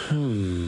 Huh?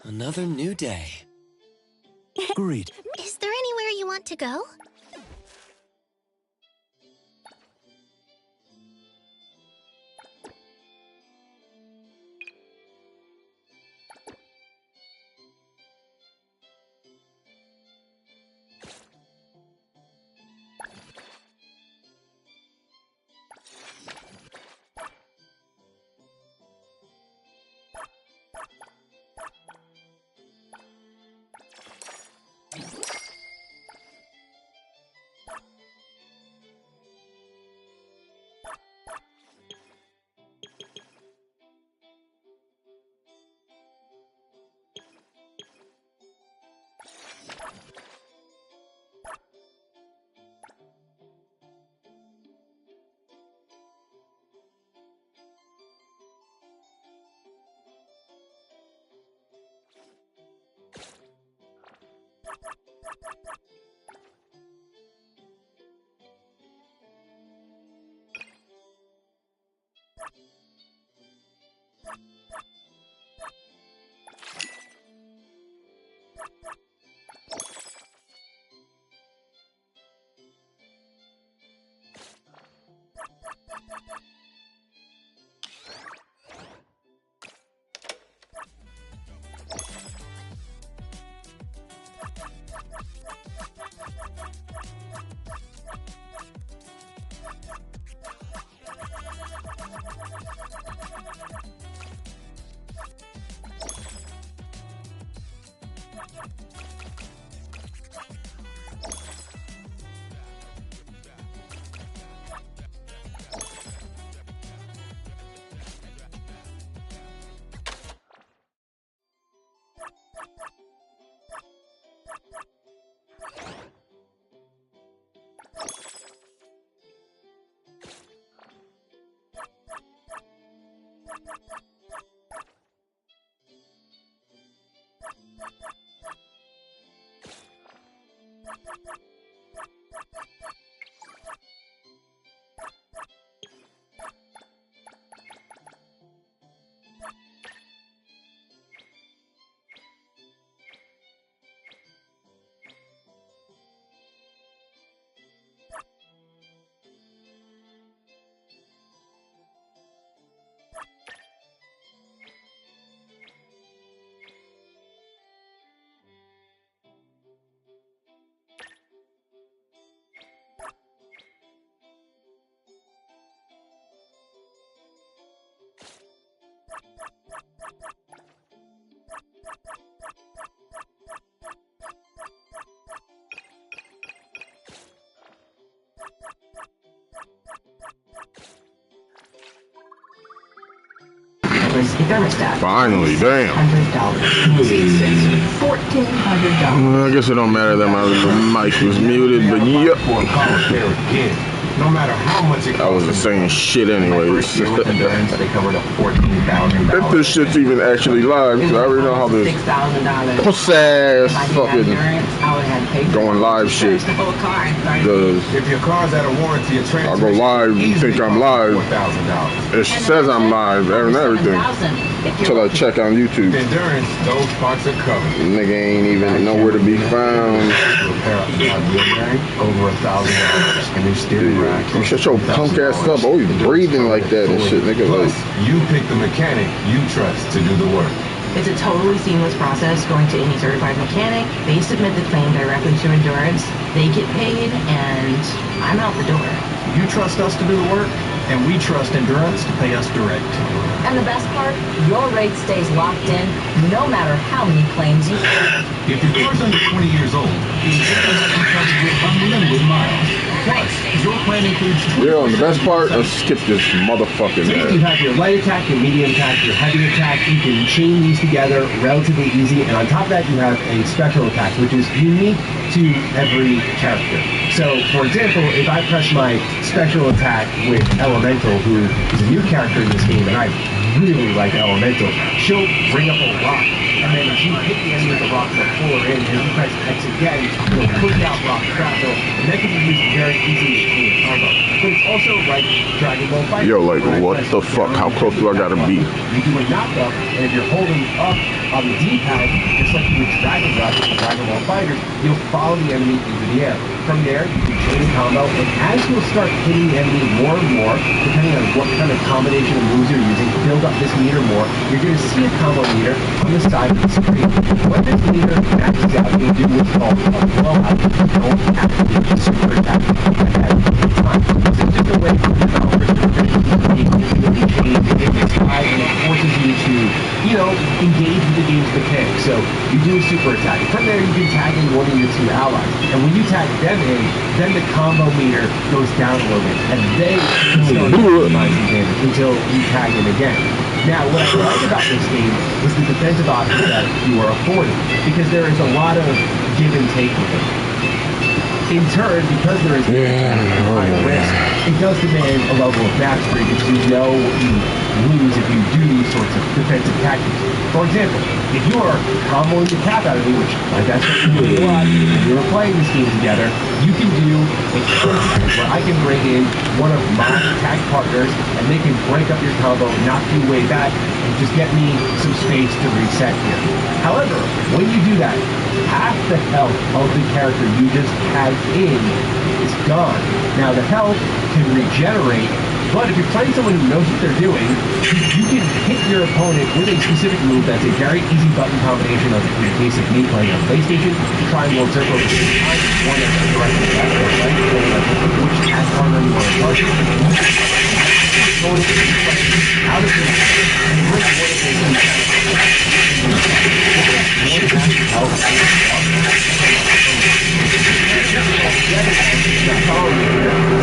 Another new day. Great. Is there anywhere you want to go? Finally, damn. I guess it don't matter that my mic was muted, but yep. No matter how much it costs. I was the same shit anyways. With Endurance, they covered up $14,000. If this shit's even actually live, because I already know how this puss-ass fucking going live shit does. If your car's out of warranty, a I go live, you think I'm live. It says I'm live and everything. Until I check on YouTube. Endurance, those parts are covered. Nigga ain't even nowhere to be found. Over $1,000. And there's steering rack. You shut your punk ass up. Oh, you breathing like that and shit, nigga. Plus, you pick the mechanic you trust to do the work. It's a totally seamless process going to any certified mechanic. They submit the claim directly to Endurance. They get paid, and I'm out the door. You trust us to do the work, and we trust Endurance to pay us direct. And the best part, your rate stays locked in no matter how many claims you have. If your car's under 20 years old, Endurance can cover you with unlimited miles. Plus, your plan includes... Yeah, and the best part, let's skip this motherfucking You have your light attack, your medium attack, your heavy attack. You can chain these together relatively easy. And on top of that, you have a special attack, which is unique to every character. So, for example, if I press my special attack with Elemental, who is a new character in this game, and I really like Elemental, she'll bring up a rock. And then if you hit the enemy with the rock to pull her in, and you press X again, you'll push out rock shrapnel, and that can be used very easily in a combo. But it's also like Dragon Ball Fighter. Yo, like, what the fuck? How close do I gotta be? You do a knockup, and if you're holding up on the D-pad, just like you would Dragon Rush and Dragon Ball Fighters, you'll follow the enemy into the air. From there, you can chain combo, and as you'll start hitting the enemy more and more, depending on what kind of combination of moves you're using, build up this meter more, you're going to see a combo meter on the side of the screen. When this meter maxes out, you'll do what's called a blowout. You don't have to do super attack at any time. This is just a way for the developers to really change the game high, and it forces you to, you know, engage with the game's mechanics. So you do a super attack. From there, you can tag in one of your two allies. And when you tag them in, then the combo meter goes down a little bit, and they start minimizing damage until you tag in again. Now, what I like about this game is the defensive options that you are afforded, because there is a lot of give and take with it. In turn, because there is high risk, it does demand a level of mastery because you know what you lose if you do these sorts of defensive tactics. For example, if you are comboing the crap out of me, which my best friend can do a lot, and we were playing this game together, you can do a combo where I can bring in one of my tag partners and they can break up your combo, knock you way back, and just get me some space to reset here. However, when you do that, half the health of the character you just tagged in is gone. Now the health can regenerate, but if you're playing someone who knows what they're doing, you can hit your opponent with a specific move that's a very easy button combination of, in the case of me playing on PlayStation, triangle and circle, one that's directly left or right, which has partner you want to target. Out of the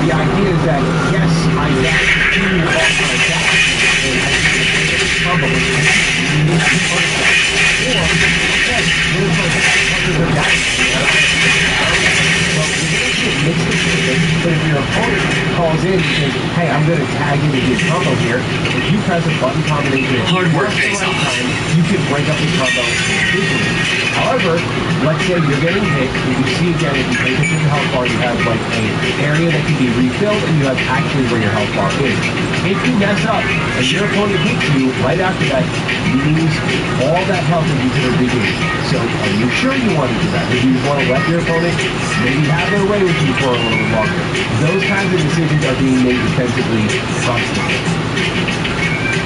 the idea is that, yes, I got two off my attack, and I can combo with it. Or, yes, what if my partners are down? Well, you're going to see a mix of things, but if your opponent calls in and says, hey, I'm going to tag in and do a combo here, if you press a button combination hard work pays off, you can break up the combo easily. However, let's say you're getting hit, and you see again, if you take it to the health bar, you have like an area that can be refilled, and you have actually where your health bar is. If you mess up, and your opponent hits you, right after that, you lose all that health that you could have regained. So, are you sure you want to do that? Maybe you want to let your opponent maybe have their way with you for a little bit longer. Those kinds of decisions are being made defensively constantly.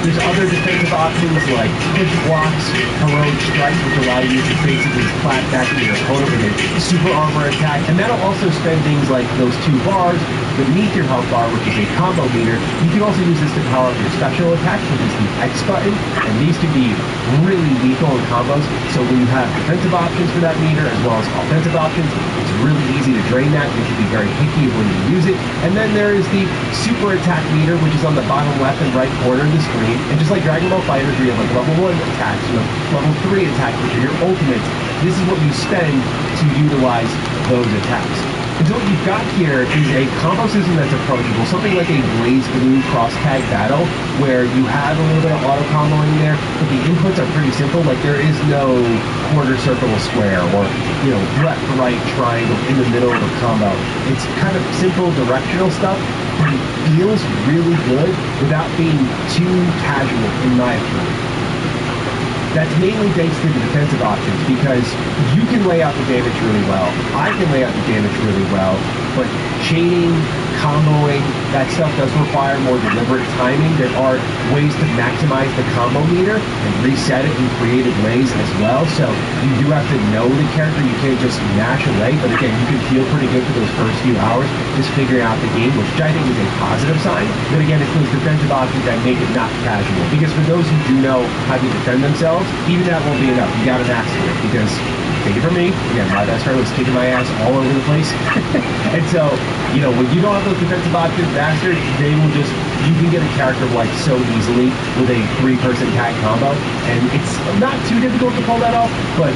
There's other defensive options like push blocks, heroic strikes, which allow you to basically flat back your opponent with a super armor attack. And that'll also spend things like those two bars beneath your health bar, which is a combo meter. You can also use this to power up your special attack, which is the X button. And these can be really lethal in combos. So when you have defensive options for that meter as well as offensive options, it's really easy to drain that. You should be very picky when you use it. And then there is the super attack meter, which is on the bottom left and right corner of the screen. And just like Dragon Ball FighterZ, where you have like level 1 attacks, you have level 3 attacks, which are your ultimates. This is what you spend to utilize those attacks. And so what you've got here is a combo system that's approachable, something like a Blaze Blue cross-tag battle, where you have a little bit of auto comboing in there, but the inputs are pretty simple. Like, there is no quarter circle or square, or, you know, left, right, triangle in the middle of a combo. It's kind of simple directional stuff, but it feels really good without being too casual, in my opinion. That's mainly thanks to the defensive options, because you can lay out the damage really well. I can lay out the damage really well, but chaining, comboing, that stuff does require more deliberate timing. There are ways to maximize the combo meter and reset it in creative ways as well. So you do have to know the character. You can't just mash away. But again, you can feel pretty good for those first few hours just figuring out the game, which I think is a positive sign. But again, it's those defensive options that make it not casual. Because for those who do know how to defend themselves, even that won't be enough. You got to master it, because take it from me, again, my best friend was kicking my ass all over the place. And so, you know, when you don't have those defensive options mastered, they will just, you can get a character like so easily with a 3-person tag combo, and it's not too difficult to pull that off, but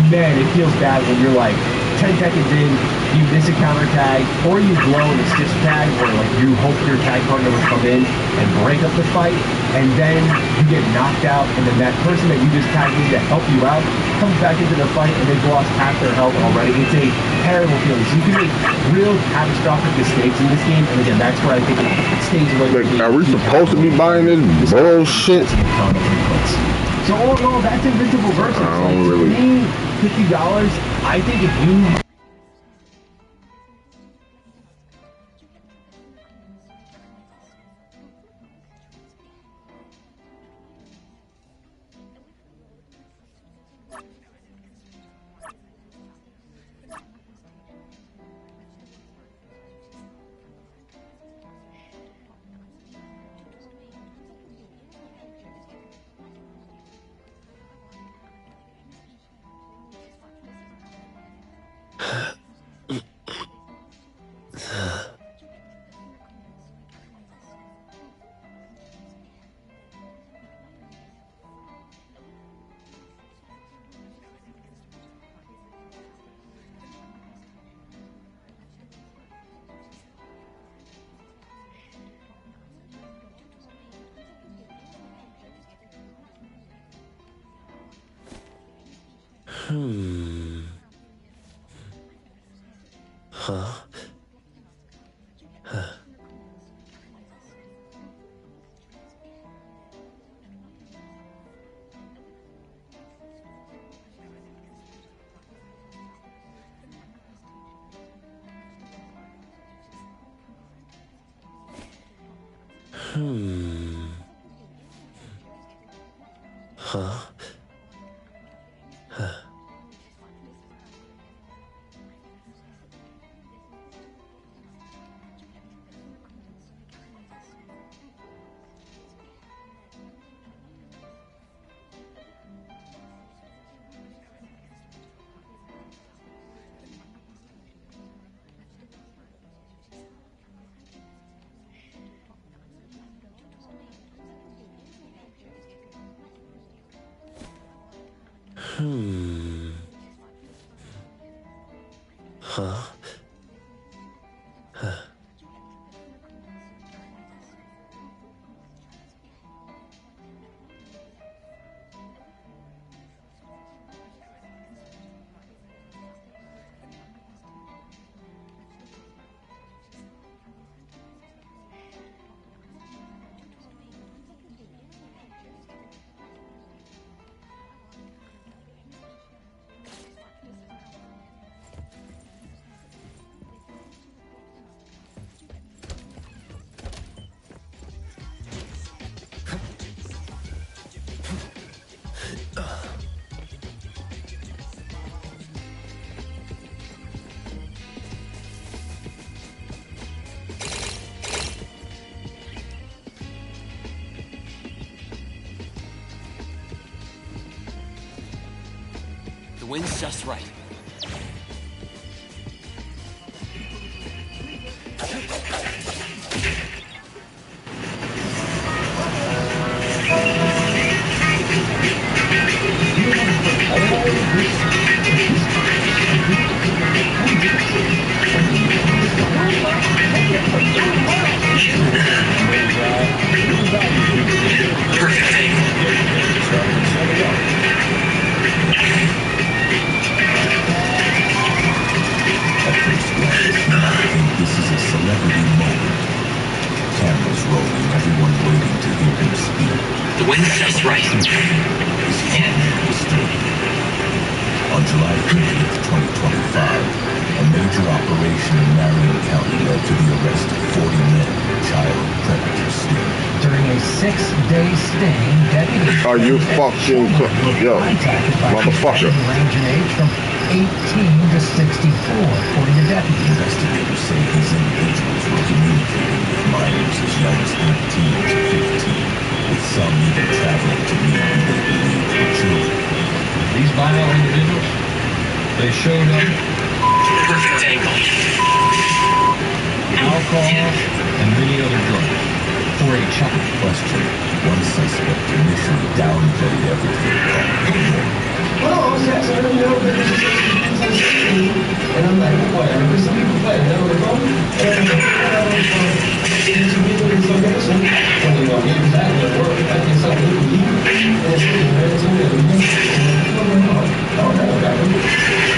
man, it feels bad when you're like 10 seconds in, you miss a counter tag, or you blow an assist tag where like you hope your tag partner will come in and break up the fight, and then you get knocked out, and then that person that you just tagged in to help you out comes back into the fight and they've lost half their health already. It's a terrible feeling. So you can make real catastrophic mistakes in this game, and again, that's where I think it stays away from me. Are we supposed to be buying this bullshit? So all in all, that's Invincible Versus. I don't really. $50. I think if you Huh? Huh? Huh? The wind's just right. their speed. The wind's just right. On July 30th, 2025, a major operation in Marion County led to the arrest of 40 men in child predator sting. During a 6-day sting, deputies Are you fucking yo, motherfucker? Range in age from 18 to 64, according to deputies. Investigators say these individuals were communicating with minors as young as 13 to 15, with some even traveling to meet who they believed were children. These violent individuals, they showed up Perfect angle. alcohol and many other drugs for a child. Question: one suspect initially downplayed everything called and I'm like, whatever, but some people play, they don't know. And it's really so good. When you know, exactly what work, I get something to eat, and it's really very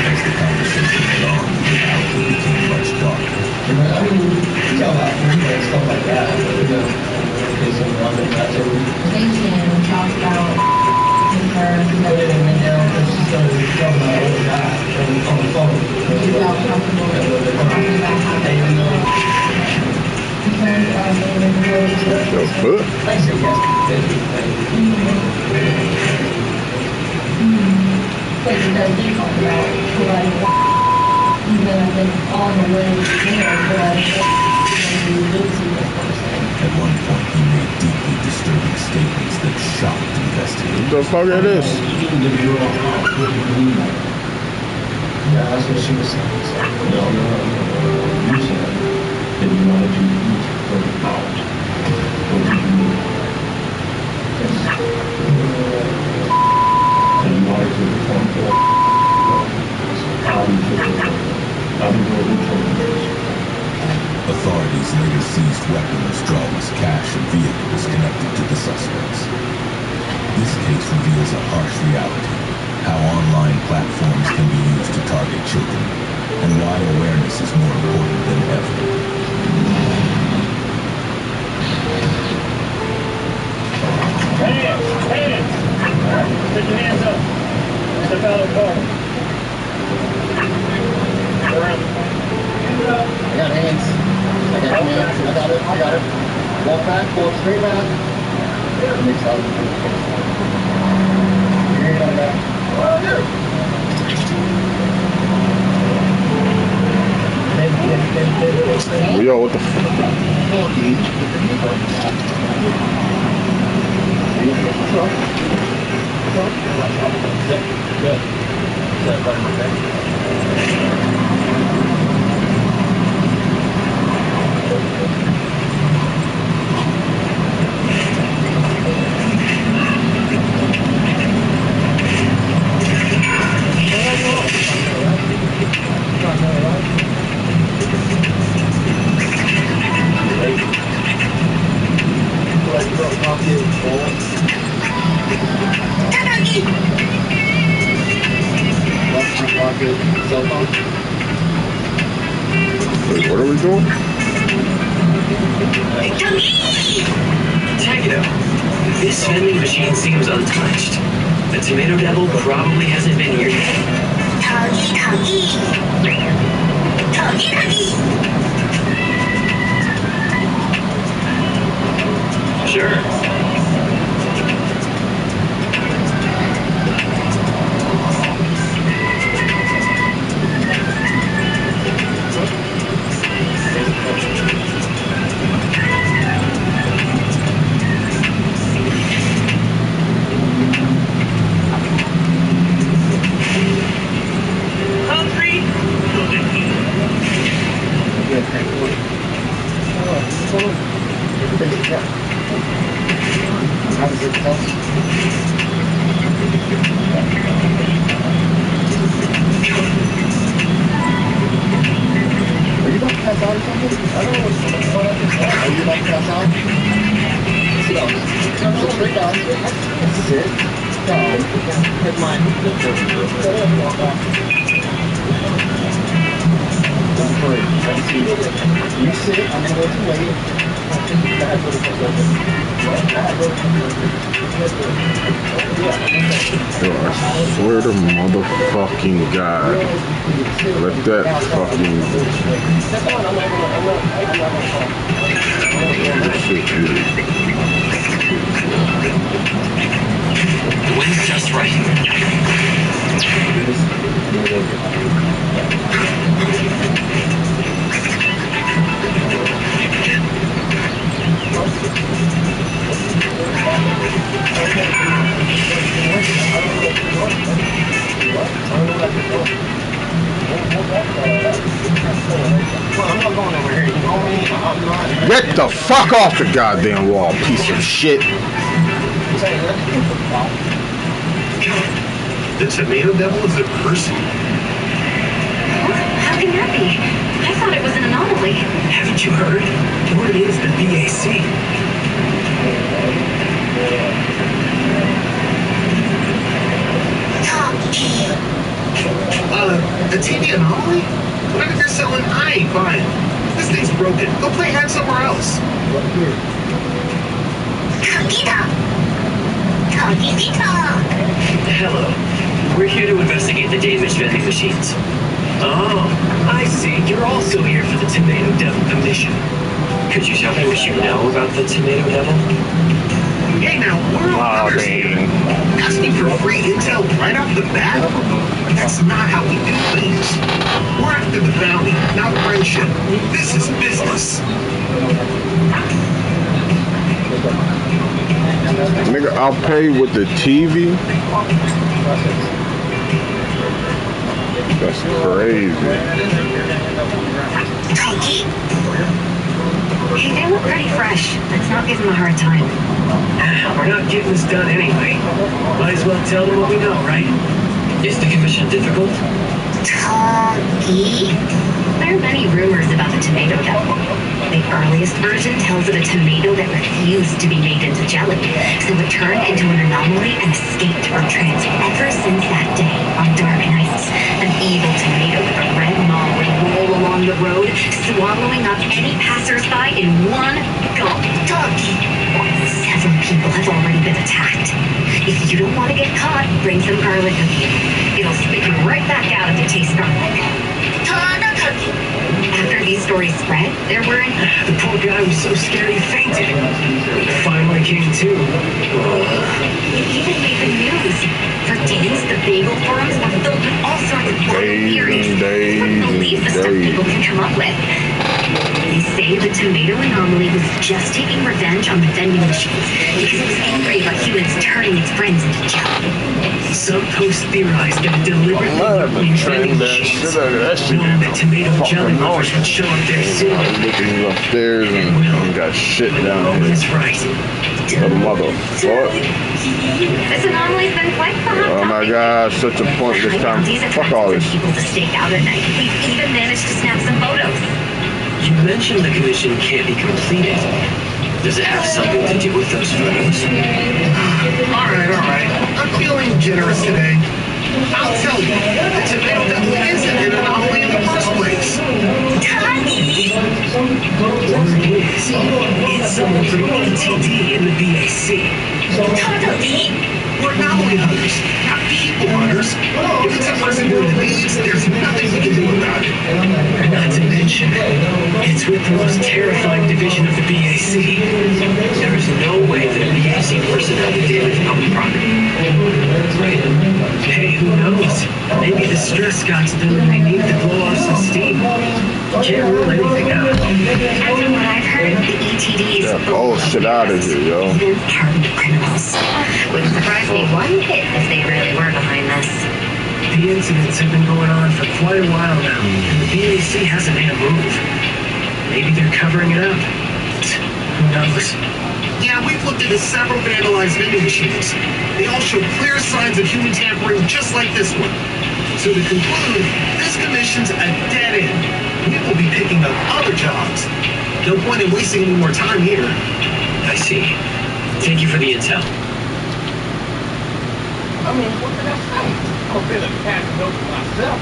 As the conversation went on, the outfit became much darker. I mean, you tell about food and stuff like that, but you know, there's some other activity. Station talks about her. But then went down, and she started talking about old guy on the phone. You felt comfortable talking about how they Yo, fuck. Like I said, yes. But it does do talk about even I think on the way there, but you did see this person. At one point, he made deeply disturbing statements that shocked investigators. The fuck it is? Yeah, that's what she was saying. So, no. You said that you wanted to eat for the power. What did you mean? Yes. And you wanted to perform for how do you feel? How do you feel? Authorities later seized weapons, drugs, cash, and vehicles connected to the suspects. This case reveals a harsh reality: how online platforms can be used to target children, and why awareness is more important than ever. Hands! Put your hands up. Step out of the car. Go around the car. I got hands. I got hands. I got it. Walk back, pull it straight back. Mix up. Your hand on the back. Yo, what the fuck? Good. Wait, what are we doing? Takedo, this vending machine seems untouched. The tomato devil probably hasn't been here yet. Sure. You sit, I'm going to wait. Yo, I swear to motherfucking God. Let that fucking... This shit is... The wind's just right. Get the fuck off the goddamn wall, piece of shit. The tomato devil is a person? How can that be? I thought it was an anomaly. Haven't you heard? Word is the BAC. A TV anomaly? Whatever you're selling, I ain't buying. This thing's broken. Go play hard somewhere else. Hello. We're here to investigate the damaged vending machines. Oh, I see. You're also here for the Tomato Devil commission. Could you tell me what you know about the Tomato Devil? Hey, now, we're all understanding. Asking for free intel right off the bat? That's not how we do things. We're after the bounty, not friendship. This is business. Nigga, I'll pay with the TV? That's crazy. Hey, they look pretty fresh. Let's not give them a hard time. We're not getting this done anyway. Might as well tell them what we know, right? Is the commission difficult? There are many rumors about the tomato devil. The earliest version tells of a tomato that refused to be made into jelly, so it turned into an anomaly and escaped from transit. Ever since that day, on dark nights, an evil tomato with a red maw would roll along the road, swallowing up any passersby in one gulp. Several people have already been attacked. If you don't want to get caught, bring some garlic with you. It'll spit you right back out if you taste garlic. After these stories spread, there were The poor guy was so scared he fainted. He finally came to. It even made the news. For days, the bagel forums were filled with all sorts of wild theories. You wouldn't believe the stuff people can come up with. They say the tomato anomaly was just taking revenge on the vending machines because it was angry about humans turning its friends into jelly. Some posts theorized that it deliberately used vending machines, knowing that tomato jelly lovers would show up there soon. Looking upstairs and got shit down here. That's right. The motherfucker. This anomaly's been quite the hot Oh my God, such a point this time. Fuck all this. People to stake out at night. We've even managed to snap some photos. You mentioned the commission can't be completed. Does it have something to do with those photos? All right. I'm feeling generous today. I'll tell you, the tomato devil isn't an anomaly in the first place. It's someone from ETD in the BAC. We're anomaly hunters, not people hunters. If it's a person doing the deeds, there's nothing we can do about it. And not to mention, it's with the most terrifying division of the BAC. There is no way that a BAC personnel would damage public property. Hey, who knows? Maybe the stress got to them and they needed to blow off some steam. Can't rule anything out. After what I've heard, the ETDs shit out of here, yo. even hardened criminals. Wouldn't surprise me one bit if they really were behind this. The incidents have been going on for quite a while now, and the BAC hasn't made a move. Maybe they're covering it up. Who knows? Yeah, we've looked into several vandalized vending machines. They all show clear signs of human tampering, just like this one. So to conclude, this commission's a dead end. We will be picking up other jobs. No point in wasting any more time here. I see. Thank you for the intel. I mean, what can I say? I'm a bit of cat and milk myself.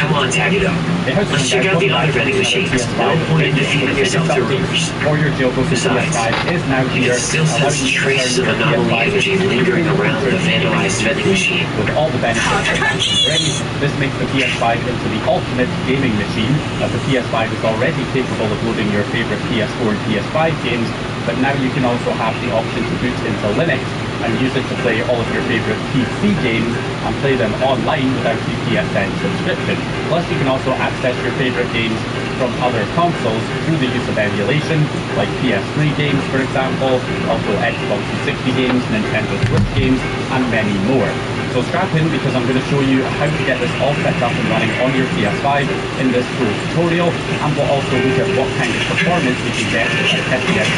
Come on, Tagudo. Let's check out the other vending machines. No point in defeating yourself through rumors. Or your jailbroken Besides, PS5 is now here. it still has traces of anomaly energy lingering around the vandalized vending machine. With all the benefits that brings, this makes the PS5 into the ultimate gaming machine, as the PS5 is already capable of loading your favorite PS4 and PS5 games, but now you can also have the option to boot into Linux and use it to play all of your favorite PC games and play them online without the PSN subscription. Plus, you can also access your favorite games from other consoles through the use of emulation, like PS3 games, for example, also Xbox 360 games, Nintendo Switch games, and many more. So strap in, because I'm going to show you how to get this all set up and running on your PS5 in this full tutorial, and we'll also look at what kind of performance we can get with FPS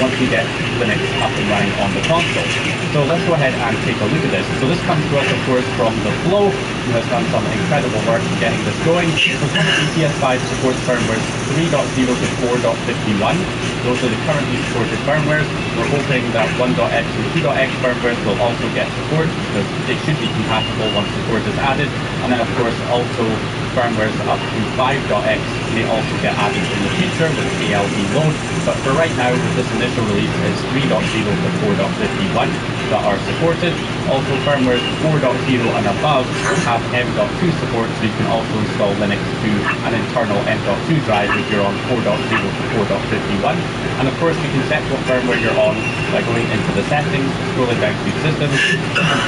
once we get Linux up and running on the console. So let's go ahead and take a look at this. So this comes to us, of course, from The Flow, who has done some incredible work getting this going. So currently PS5 supports firmwares 3.0 to 4.51. Those are the currently supported firmwares. We're hoping that 1.x and 2.x firmwares will also get support, because they should be compatible once support is added. And then, of course, also firmwares up to 5.x may also get added in the future with ALD load. But for right now, with this initial release, it's 3.0 to 4.51 that are supported. Also, firmwares 4.0 and above have M.2 support, so you can also install Linux to an internal M.2 drive if you're on 4.0 to 4.51. And of course, you can check what firmware you're on by going into the settings, scrolling down to systems,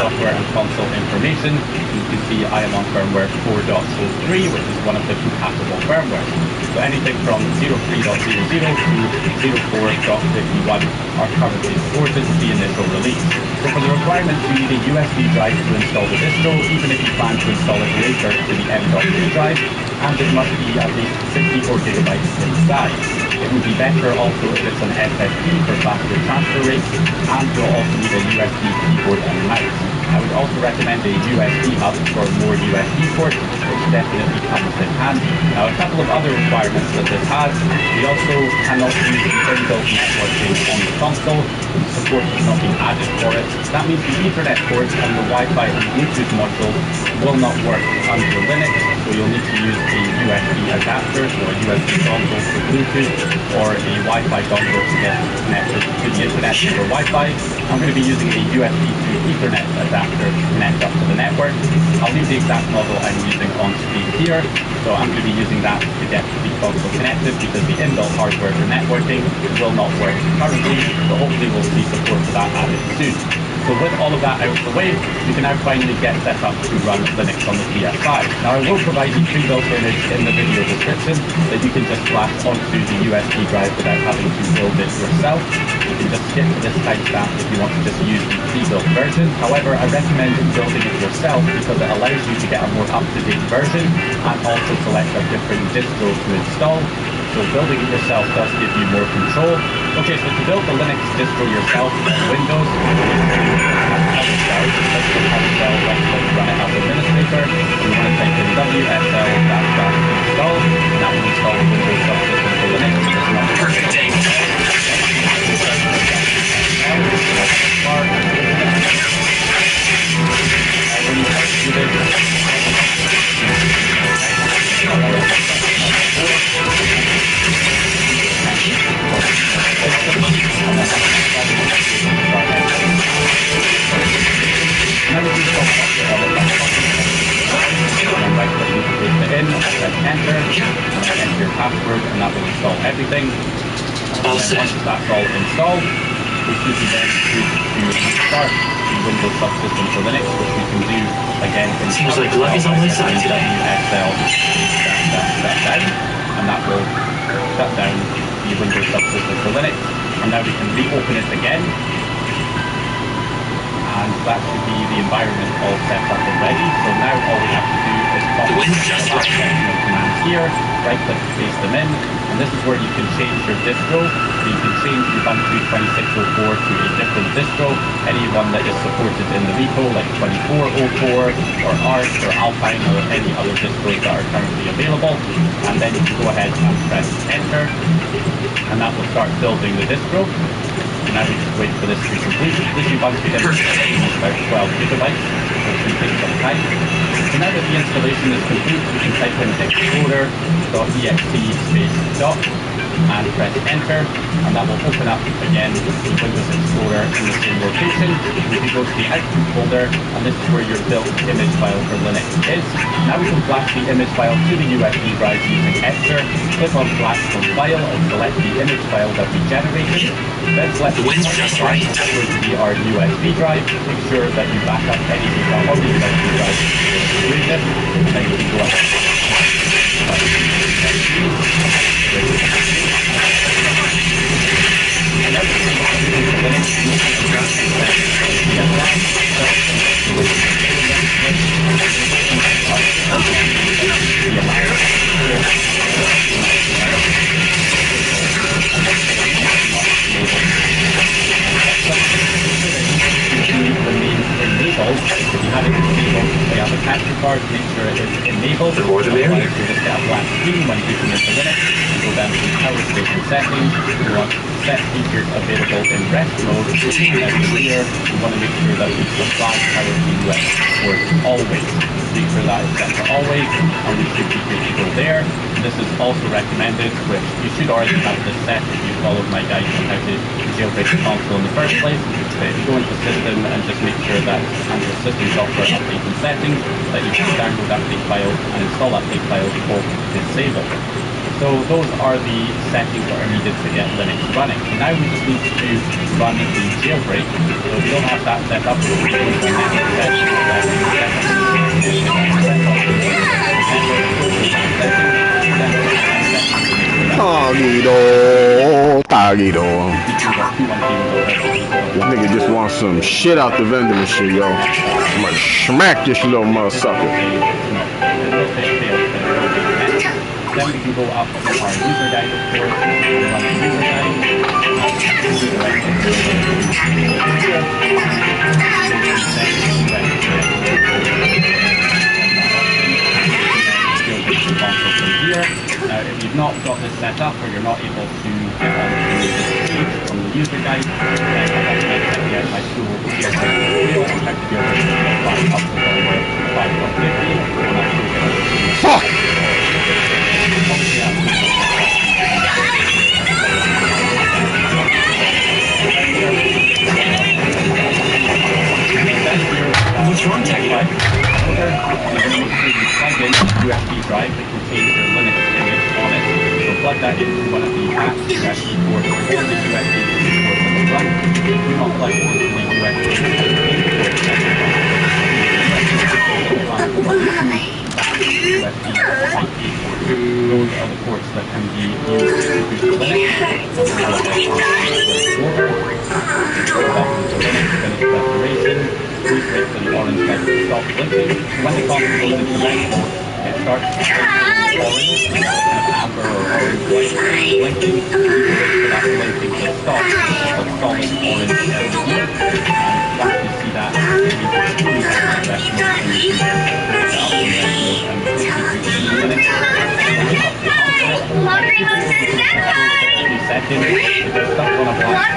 software and console information. You can see I am on firmware 4.03, which is one of the compatible firmwares. So anything from 03.00 to 04.51 are currently supported with the initial release. So for the requirements, you need a USB drive to install the distro, even if you plan to install it later to the M.2 drive, and it must be at least 64 gigabytes in size. It would be better also if it's an SSD for faster transfer rates, and you'll also need a USB keyboard and mouse. I would also recommend a USB hub for more USB ports, which definitely comes in handy. Now, a couple of other requirements that this has: we also cannot use the inbuilt networking on the console. Support has not been added for it. That means the Ethernet ports and the Wi-Fi and Bluetooth modules will not work under Linux, so you'll need to use a USB adapter, so a USB dongle for Bluetooth, or a Wi-Fi dongle to get connected to the internet for Wi-Fi. I'm going to be using a USB to Ethernet adapter to connect up to the network. I'll leave the exact model I'm using on screen here. So I'm going to be using that to get the console connected, because the inbuilt hardware for networking will not work currently, so hopefully we'll see support for that added soon. So with all of that out of the way, you can now finally get set up to run Linux on the PS5. Now, I will provide you pre-built image in the video description that you can just flash onto the USB drive without having to build it yourself. You can just skip to this timestamp if you want to just use the pre-built version. However, I recommend building it yourself, because it allows you to get a more up-to-date version and also select a different distro to install. So building it yourself does give you more control. Okay, so to build the Linux distro yourself on Windows, run it as administrator. You want to type in wsl-install, and that will install the Windows subsystem for Linux. Perfect day. When you start to do this, enter, and enter your password, and that will install everything. And then once that's all installed, we should be then to start the Windows subsystem for Linux, which we can do again in Seems like luck is on my side today. WSL-down, and that will shut down the Windows subsystem for Linux. And now we can reopen it again, and that should be the environment all set up and ready. So now all we have to do is copy the last section of commands here, right click to paste them in, and this is where you can change your distro. So you can change Ubuntu 26.04 to a different distro, any one that is supported in the repo, like 24.04 or Arch or Alpine or any other distros that are currently available. And then you can go ahead and press enter. and that will start building the disk drive. And now we just wait for this to be completed. This is once we get about 12 gigabytes, which will take some time. So now that the installation is complete, we can type in explorer.exe space doc and press enter, and that will open up again Windows Explorer in the same location. We can go to the output folder, and this is where your built image file for Linux is. Now we can flash the image file to the USB drive using Etcher. Click on flash from file and select the image file that we generated. Then select the wind's just right. That's going to be our USB drive. Make sure that you back up any data on the USB drive. And then you can go ahead. If you have it enabled, they have a capture card, make sure it is enabled. The more the merrier. You just get a black screen when you booting into Linux. You go down to power station settings. You want set features available in rest mode. And then here, you want to make sure that you supply power to US support always. Make sure that is set to always, and we should be good to go there. This is also recommended, which you should already have this set if you followed my guide on how to jailbreak the console in the first place. But if you go into system and just make sure that under system software update and settings that you can download update file and install update file before disable. So those are the settings that are needed to get Linux running. So now we just need to run the jailbreak. So if you don't have that set up, we'll go to the next This nigga just wants some shit out the vending machine, yo. I'm gonna smack this little motherfucker. Then we can go up to our user guide, of course, and run the user guide. Now, if you've not got this set up, or you're not able to get on to this page from the user guide, then I'd recommend checking out my tool here. We'll check the up to 5.50, and I'll show you. Fuck! What's wrong, Tech Bud? You're going to make sure you plug in the USB drive that contains your Linux image on it. So plug that into one of the apps USB ports or the USB port that will run. Do not plug it into the USB Those are the ports that can be used to boot Linux. Please wait for the orange light to stop blinking. When the console goes into rest mode, it starts to turn orange, and amber or orange light blinking. Please wait for that blinking to stop. It's a solid orange LED. And once you see that, you need to fully rest mode and you can put it up in rest mode and continue Linux. Seconds, if you're stuck on a block,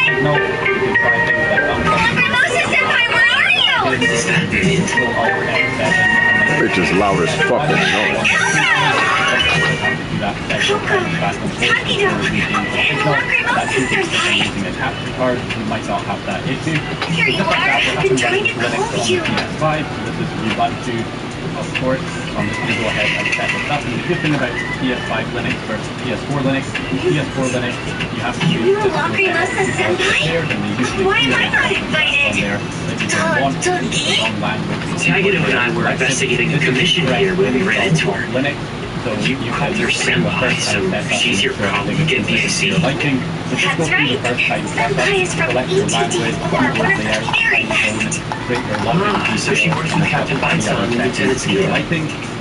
signal, you can try things like Bitch is loud as fucking noise. Using a capture card, you might not have that issue. Just like that, we're up and running Linux on the PS5. So this is Ubuntu, of course. So I'm just going to go ahead and set this up. And the good thing about PS5 Linux versus PS4 Linux, PS4 Linux, you have to use this prepared, and they usually on there that you don't want to use the wrong language. See, I get it when I were investigating a commission here when we ran into her. Linux. So you called her senpai, so she's your colleague in BAC. So just go through the first time setup, select your language, create your login So she works in the Captain Beinson and Lieutenant's Guild.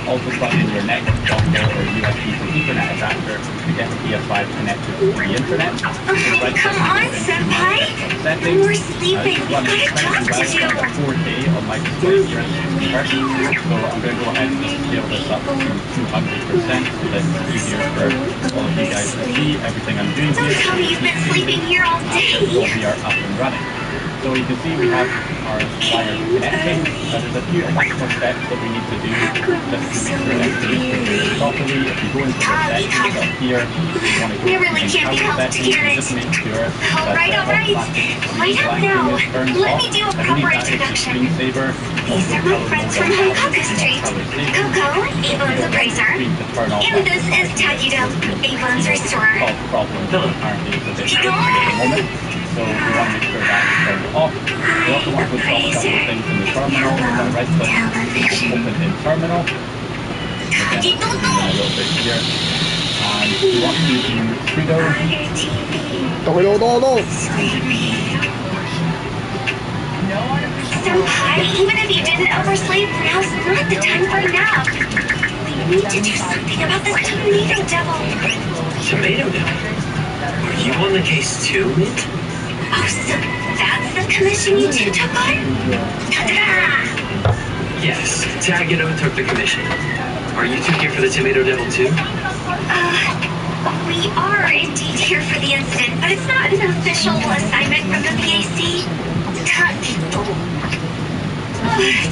Also plug in your network dongle or USB to Ethernet adapter to get the PS5 connected to the internet. Come on, senpai. We're sleeping. I talked to you. 4K on my display here. So I'm going to go ahead and just scale this up to 200 for 100% so that it's easier for all of you guys to see everything I'm doing here. Don't tell me you've been sleeping here all day. So we are up and running. So you can see we have our wire connecting. There's a few additional steps that we need to do just to make sure everything is configured properly. If you go into the settings up here, you want to go You really can't be helped to get it. just make sure All right. Light up now. Let me do a proper introduction. These are my friends from Hancock Street. Coco, Avon's appraiser. And this is Tagudo, Avon's restorer. So we want to make sure that is turned off. We also want to install a couple of things in the terminal. We're going to right click, open in terminal. Again, a little bit here. And we want to do sudo. Senpai, even if you didn't oversleep, now's not the time for a nap. We need to do something about this tomato devil. Tomato devil? Are you on the case too, Mint? Oh, so that's the commission you two took on? Ta-da! Yes, Tagudo took the commission. Are you two here for the Tomato Devil too? We are indeed here for the incident, but it's not an official assignment from the PAC.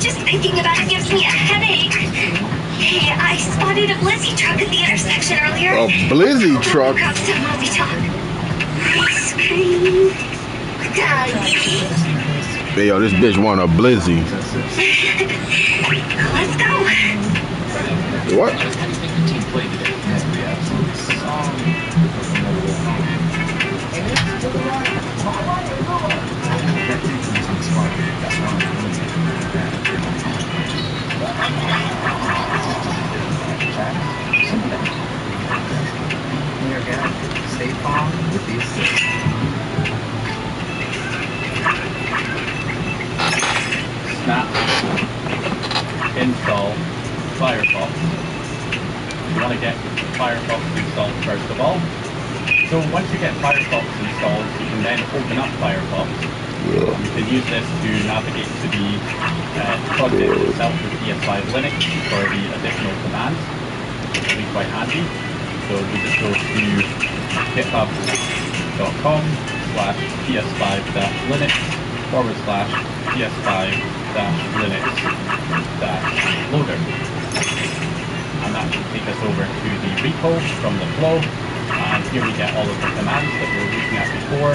Just thinking about it gives me a headache. Hey, I spotted a Blizzy truck at the intersection earlier. A Blizzy truck? Grab some while we talk. Ice cream. Hey, yo, this bitch want a Blizzy. Let's go. What? Stay calm with these. Snap, install Firefox. You want to get Firefox installed first of all. So once you get Firefox installed, you can then open up Firefox. You can use this to navigate to the project itself with PS5 Linux for the additional commands. It will be quite handy. So we just go to github.com/ps5.linux/ps5-linux-loader. And that will take us over to the repo from the flow. And here we get all of the commands that we were looking at before.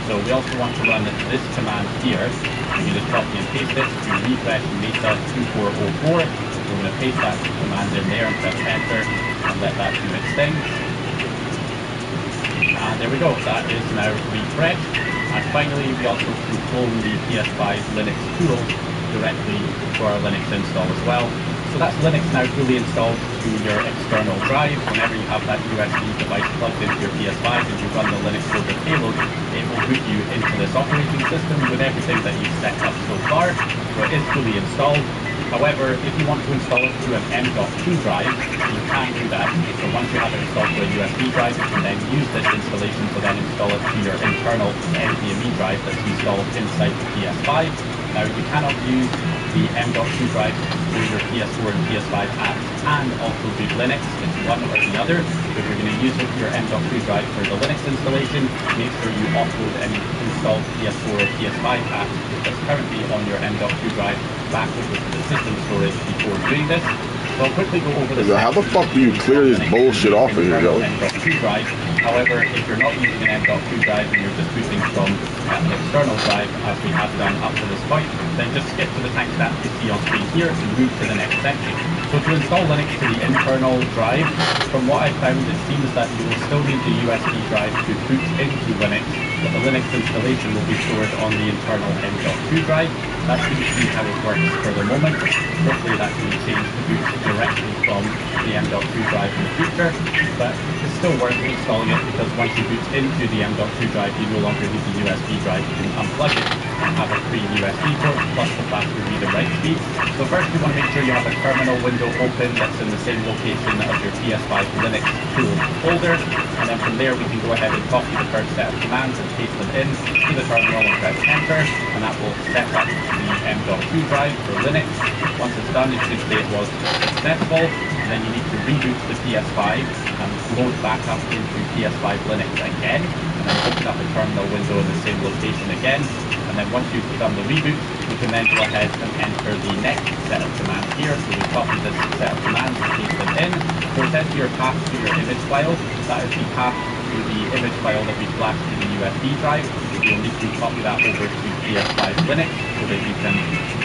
So we also want to run this command here. We can just copy and paste it to refresh Mesa 2404. We're going to paste that command in there and press enter and let that do its thing. And there we go, that is now refreshed. And finally, we also can clone the PS5 Linux tools directly to our Linux install as well. So that's Linux now fully installed to your external drive. Whenever you have that USB device plugged into your PS5 and you run the Linux loader payload, it will boot you into this operating system with everything that you've set up so far. So it is fully installed. However, if you want to install it to an M.2 drive, you can do that. So once you have it installed to a USB drive, you can then use this installation to then install it to your internal NVMe drive that's installed inside the PS5. Now, you cannot use the M.2 drive through your PS4 and PS5 apps and also do Linux. It's one or the other. If you're going to use your M.2 drive for the Linux installation, make sure you offload any installed PS4 or PS5 apps that's currently on your M.2 drive back over to the system storage before doing this. So I'll quickly go over this. How the fuck do you clear this bullshit off of here, yo? M.2 drive. However, if you're not using an M.2 drive and you're just booting from an external drive, as we have done up to this point, then just skip to the timestamp you see on screen here and move to the next section. So to install Linux to the internal drive, from what I found, it seems that you will still need the USB drive to boot into Linux, but the Linux installation will be stored on the internal M.2 drive. That seems to be how it works for the moment. Hopefully that can be changed to boot directly from the M.2 drive in the future, but it's still worth installing it because once you boot into the M.2 drive, you no longer need the USB drive. You can unplug it have a free USB port plus the faster read and write speed. So first you want to make sure you have a terminal window open that's in the same location as your PS5 Linux tools folder, and then from there we can go ahead and copy the first set of commands and paste them in to the terminal and press enter, and that will set up the M.2 drive for Linux. Once it's done, it should say it was successful, and then you need to reboot the PS5 and load back up into PS5 Linux again, and then open up a terminal window in the same location again. And then once you've done the reboot, you can then go ahead and enter the next set of commands here. So we copy this set of commands and paste them in. So it says your path to your image file. That is the path to the image file that we flashed to the USB drive. You'll need to copy that over to PS5 Linux so that you can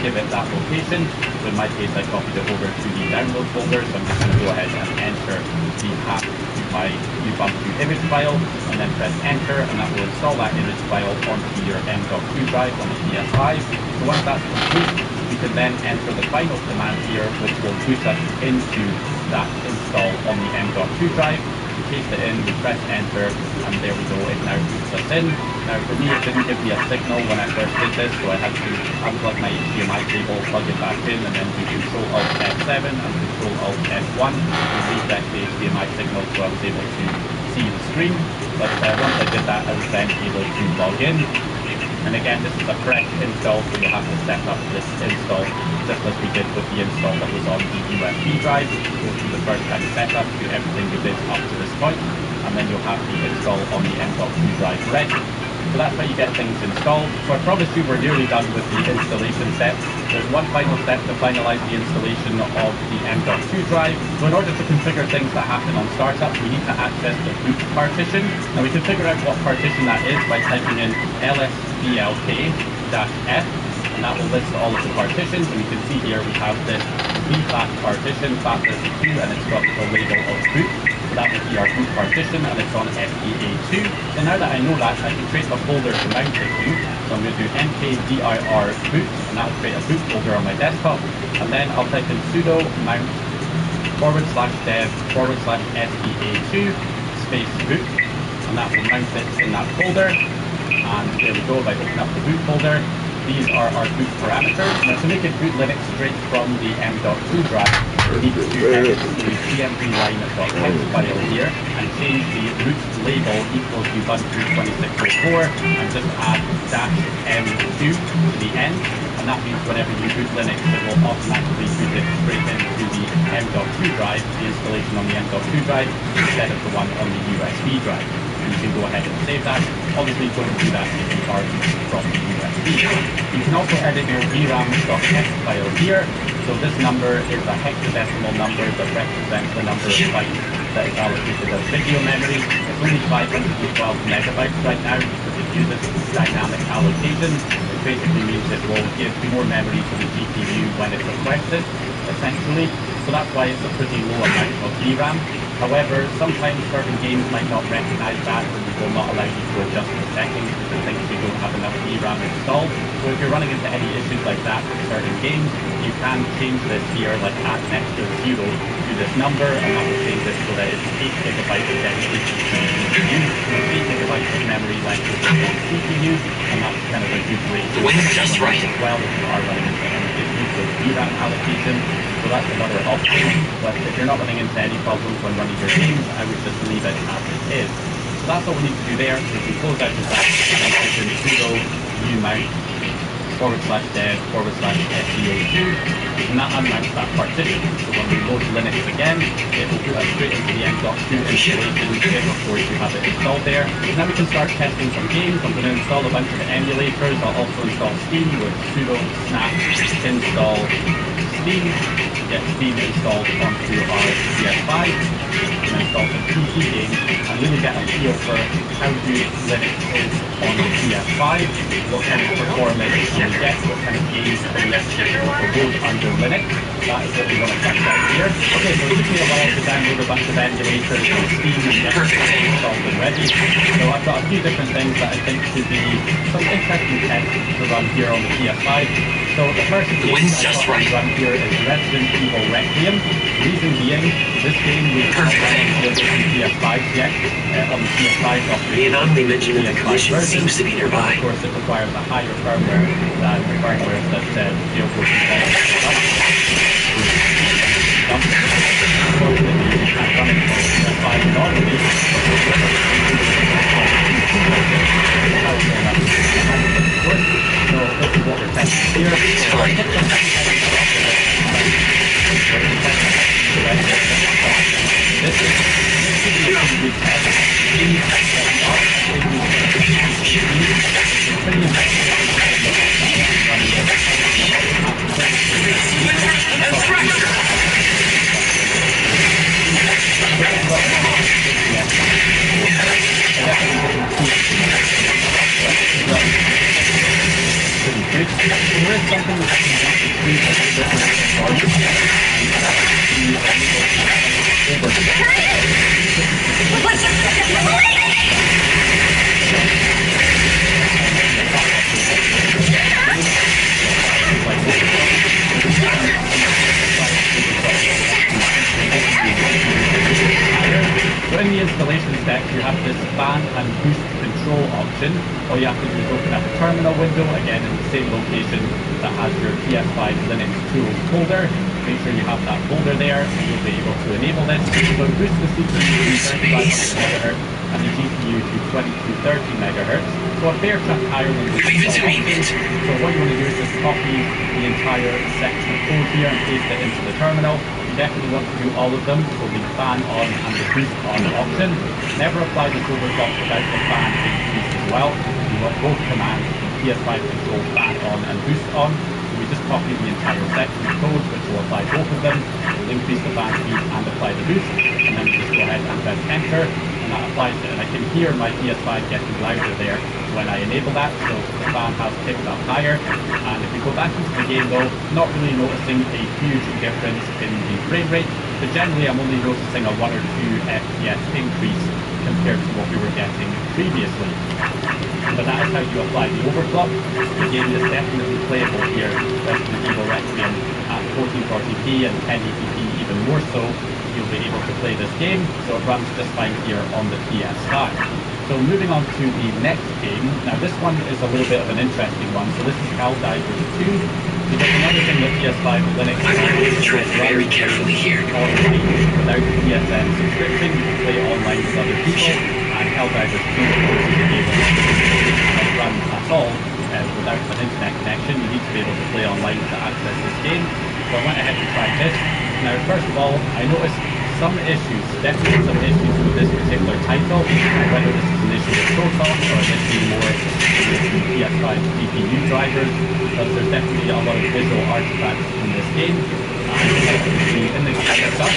give it that location. So in my case, I copied it over to the download folder. So I'm just going to go ahead and enter the path to my Ubuntu image file, and then press enter, and that will install that image file onto your M.2 drive on the PS5. So once that's complete, we can then enter the final command here, which will boot us into that install on the M.2 drive. We paste it in, we press enter, and there we go, it now boots us in. Now for me, it didn't give me a signal when I first did this, so I had to unplug my HDMI cable, plug it back in, and then do Control-Alt-F7 and Control-Alt-F1 to reset the HDMI signal so I was able to see the screen. But once I did that, I was then able to log in. And again, this is a fresh install, so you'll have to set up this install just as we did with the install that was on the USB drive. Go through the first time setup, do everything you did up to this point, and then you'll have the install on the M.2 drive ready. So that's how you get things installed. So I promise you we're nearly done with the installation step. There's one final step to finalize the installation of the M.2 drive. So in order to configure things that happen on startup, we need to access the boot partition. Now we can figure out what partition that is by typing in lsblk-f, and that will list all of the partitions. And you can see here we have this B-flat partition, FAT32, and it's got the label of boot. So that would be our boot partition, and it's on FEA2. So now that I know that, I can create a folder to mount it to. So I'm going to do mkdir boot, and that will create a boot folder on my desktop. And then I'll type in sudo mount /dev/FEA2 space boot, and that will mount it in that folder. And there we go, if I open up the boot folder, these are our boot parameters. Now to make it boot Linux straight from the M.2 drive, we need to edit the cmd-line.txt file here and change the root label equals Ubuntu 2604 and just add -m2 to the end. And that means whenever you boot Linux, it will automatically boot it straight into the M.2 drive, the installation on the M.2 drive, instead of the one on the USB drive. And you can go ahead and save that. Obviously, don't do that if you are booting from the USB. You can also edit your VRAM.txt file here. So this number is a hexadecimal number that represents the number of bytes that is allocated as video memory. It's only 512 megabytes right now because it uses dynamic allocation, which basically means it will give more memory to the GPU when it's requested, essentially. So that's why it's a pretty low amount of VRAM. However, sometimes certain games might not recognize that, and it will not allow you to adjust the settings because it thinks you don't have enough VRAM installed. So if you're running into any issues like that with certain games, you can change this here, like add an extra 0 to this number, and that will change it so that it's 8 gigabytes of dedicated CPU, 8 gigabytes of memory left with the CPU, and that's kind of a good ratio. When it's just right. As well, if you are running into any issues with VRAM allocation. So that's another option, but if you're not running into any problems when running your games, I would just leave it as it is. So that's all we need to do there. So we can close out the back and then type in sudo umount /dev/FEA2, and that unmounts that partition. So when we load Linux again, it will put us straight into the M.2 installation if of course you have it installed there. Now we can start testing some games. I'm going to install a bunch of emulators. I'll also install Steam with sudo snap install Steam to get Steam installed onto our PS5. And install some PC games and really get a feel for how good Linux is on the PS5, what kind of performance can we get, what kind of games can we actually load under Linux. that is what we want to find out here. Okay, so it took me a while to download a bunch of emulators from Steam and get them installed and ready. So I've got a few different things that I think could be some interesting tests to run here on the PS5. So the first game I thought to run here is Resident Evil Requiem. Reason being, this game we haven't run on the PS5 yet. On the PS5 the anomaly mentioned in the collision seems to be nearby. Of course, it requires a higher firmware than the firmware that jailbroken So this is what we're testing here. So in the installation spec, you have this fan and boost control option. All you have to do is open up a terminal window, again in the same location that has your PS5 Linux tools folder. Make sure you have that folder there and you'll be able to enable this. So boost the CPU to 35 MHz and the GPU to 2230 MHz. So a fair chunk higher than the So what you want to do is just copy the entire section of code here and paste it into the terminal. Definitely want to do all of them, so the fan on and the boost on option. Never apply this overclock without the fan being boost as well. You want both commands, the PS5 control fan on and boost on. So we just copy the entire section of code, which will apply both of them. We'll increase the fan speed and apply the boost, and then we just go ahead and press enter, and that applies it. And I can hear my PS5 getting louder there when I enable that, so the fan has picked up higher. And if we go back into the game though, not really noticing a huge difference in the frame rate, but generally I'm only noticing a 1 or 2 FPS increase compared to what we were getting previously. But that is how you apply the overclock. The game is definitely playable here, Resident Evil Requiem at 1440p and 1080p even more so. You'll be able to play this game, so it runs just fine here on the PS5. So moving on to the next game. Now this one is a little bit of an interesting one. So this is Helldivers 2. Because another thing that PS5 Linux I'm going to tread very carefully here. Online without the PSN subscription, you can play online with other people. And Helldivers 2 of course is able to run at all without an internet connection. You need to be able to play online to access this game. So I went ahead and tried this. Now first of all, I noticed some issues, definitely some issues with this particular title, whether this is an issue with Proton or it being more with PS5 GPU drivers, because there's definitely a lot of visual artifacts in this game. In the stuff, the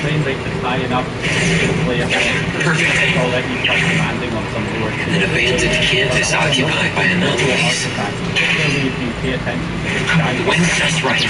frame rate is high enough to play it. It's already quite demanding on some lower tier. An abandoned camp is occupied by anomalies. Particularly if you pay attention to the sky. When's just right?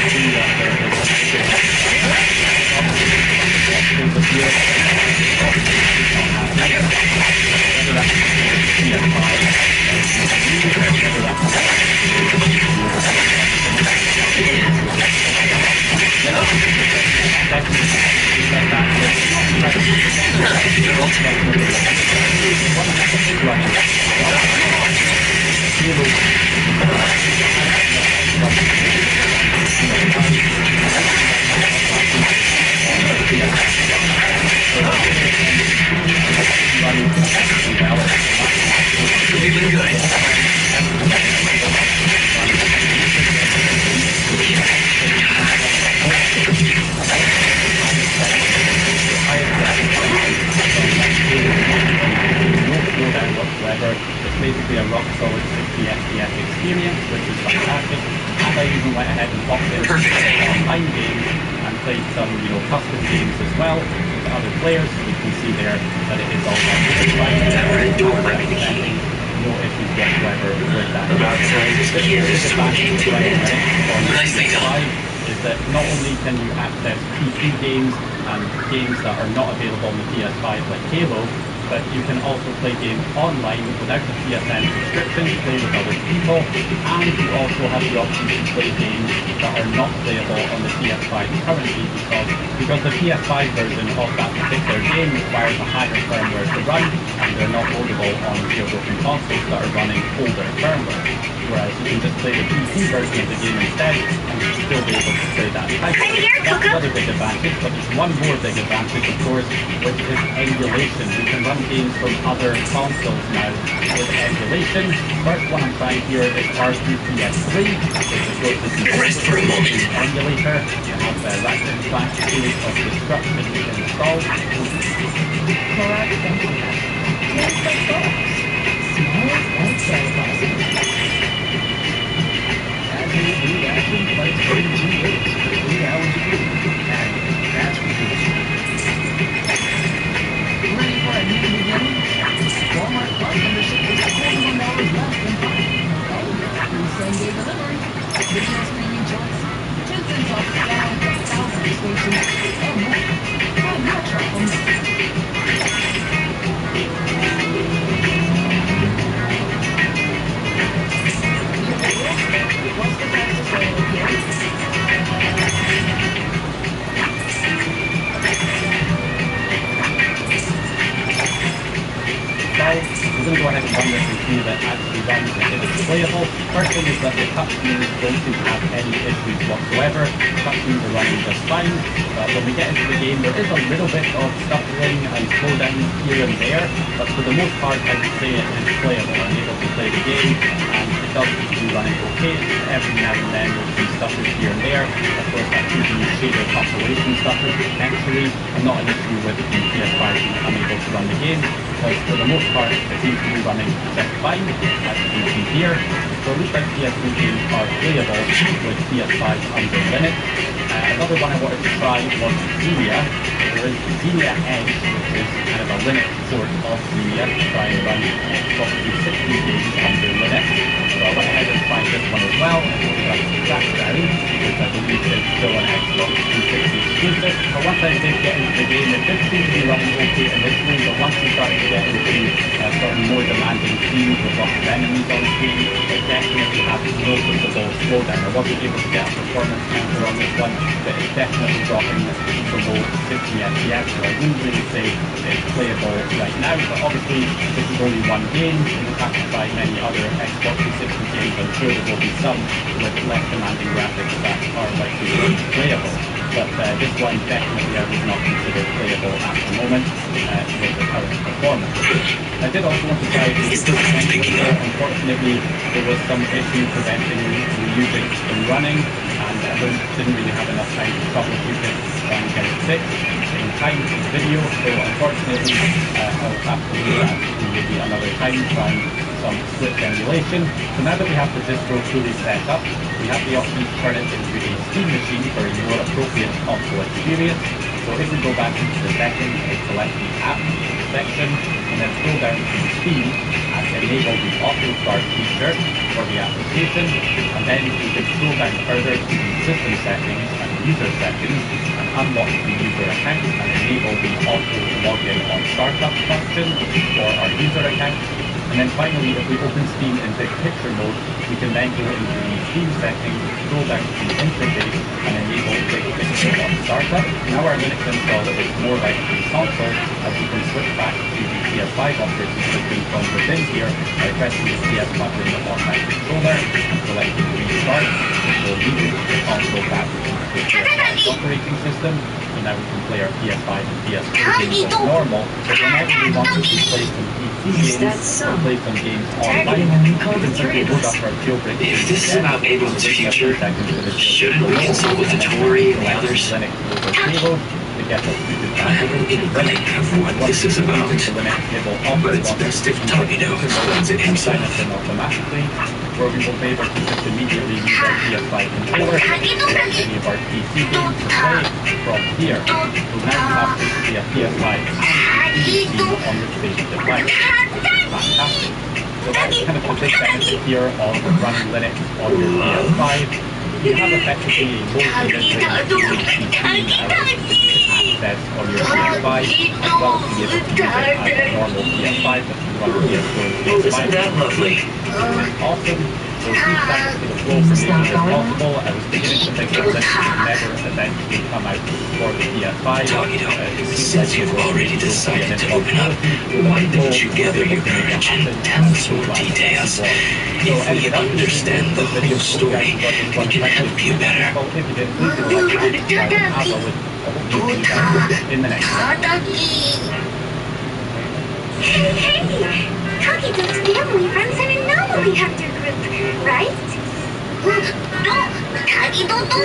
Feeling good. Whatsoever. It's basically a rock solid 60 FPS experience, which is fantastic. And I even went ahead and popped in online games and played some, custom games as well with other players. So you can see there that it is all That red door might be the key. No issues whatsoever with that. About time this gear is switching to an end. Nicely done. is that not only can you access PC games and games that are not available on the PS5 like Halo, but you can also play games online without the PSN subscription to play with other people, and you also have the option to play games that are not playable on the PS5 currently because the PS5 version of that particular game requires a higher firmware to run, and they're not loadable on jailbroken consoles that are running older firmware. Whereas you can just play the PC version of the game instead, and you'll still be able to play that title. That's another big advantage, but there's one more big advantage, of course, which is emulation. You can run games from other consoles now with emulation. First one I'm trying here is FREE2PLAY, which of course is an emulator. You have the Ratchet & Clank series of Destruction installed. Correct, thank you. Here's the box. Smells like satisfaction. Reaction like 32 days, 3 hours a week. And that's ridiculous. Ready for a new beginning? Walmart Plus membership is $41 less than $5. Oh, free same-day delivery. Digital streaming choice. 10 cents off down 1,000 stations. And more. Find your troubles. What's the fastest way to get it? We're going to go ahead and run this and see that actually runs if it's playable. First thing is that the cutscenes don't seem to have any issues whatsoever. Cutscenes are running just fine. When we get into the game, there is a little bit of stuttering and slowdown here and there, but for the most part, I would say it is playable. I'm able to play the game, and it does seem to be running okay. Every now and then there's some stutters here and there. Of course, that's usually shader population stutters potentially, and not an issue with the PS5 being unable to run the game, because for the most part, it seems to be running just fine, as you can see here. So it looks like PS3 games are playable with PS5 under Linux. Another one I wanted to try was Xenia. There is Xenia Edge, which is kind of a Linux port of Xenia to try and run Xbox 360 games under Linux. So I went ahead and tried this one as well, and it got Crackdown, which I believe is still an Xbox 360 exclusive. But once I did get into the game, it did seem to be running okay initially, but once you started to get into sort of more demanding scenes with lots of enemies on screen, it definitely had a noticeable slowdown. I wasn't able to get a performance counter on this one, but it's definitely dropping below 60 FPS, so I wouldn't really say it's playable right now, but obviously this is only one game. In the past, by many other Xbox 360 games, I'm sure there will be some with less demanding graphics that are likely to be playable. But this one definitely I would not consider playable at the moment with the current performance. I did also want to try the unfortunately there was some issue preventing the music from running, and I didn't really have enough time to troubleshoot it and get it fixed in time for the video, so unfortunately I'll have to do that maybe another time, trying some Switch emulation. So now that we have the distro fully set up, we have the option to turn it into a Steam machine for a more appropriate console experience. So if we go back into the settings and select the app section, and then scroll down to Steam and enable the auto start feature for the application, and then you can scroll down further to the system settings and user settings and unlock the user account and enable the auto login on startup function for our user account. And then finally, if we open Steam in big picture mode, we can then go into the Steam settings, scroll down to the interface, and enable big picture on startup. Now our Linux install is more like the console, as we can switch back to the PS5 operating system from within here by pressing the PS button on my controller and selecting restart, which will lead the console back to the PS5 operating system. So now we can play our PS5 and PS4 games as normal, but whenever we want to play some PC games or play some games online, we can simply load up our jailbreak. If this is about Abel's future, shouldn't we consult with the Tory and others? I don't really know what this is about, but it's best if Tornado explains it himself. Where we will be able to just immediately use our PS5 controller and any of our PC games to play from here. So now we have basically a PS5 and PC on the same device. Fantastic. So that's kind of the big benefit here of running Linux on your PS5. you have effectively both access on your PS5 as well as be able to use it as a normal PS5 that you run PS4 and PS5. Isn't that lovely? Awesome. So huge thanks to the flow for making this possible. I was beginning to think that this would never eventually come out for the PS5. Since you've already decided to open up, why don't you gather your courage and tell us more details? If we understand the whole story, we can help you better. In the next Hey! Takido's family runs an anomaly hunter group, right? No! Takido no!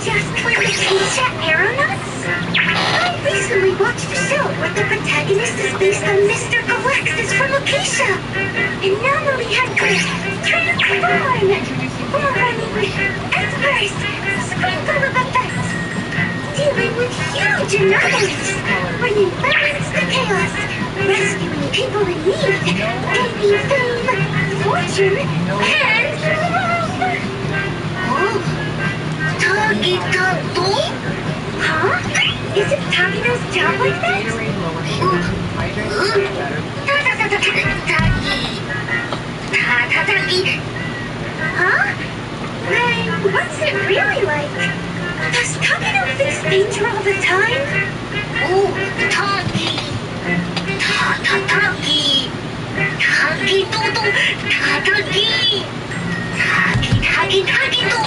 Just like Keisha Everness? I recently watched a show where the protagonist is based on Mr. Galactus from Acacia. Anomaly hunters transform! Everness! Sprinkle of effects! Dealing with huge anomalies! Bringing balance to chaos! Rescuing people in need, gaining fame, fortune, and love! Oh, Tagido? Huh? Isn't Tagido's job like that? Tagi. Huh? Then what's it really like? Does Tagido face danger all the time? Oh, Tagi. Tagi! Tagido! Tagi! Tagido!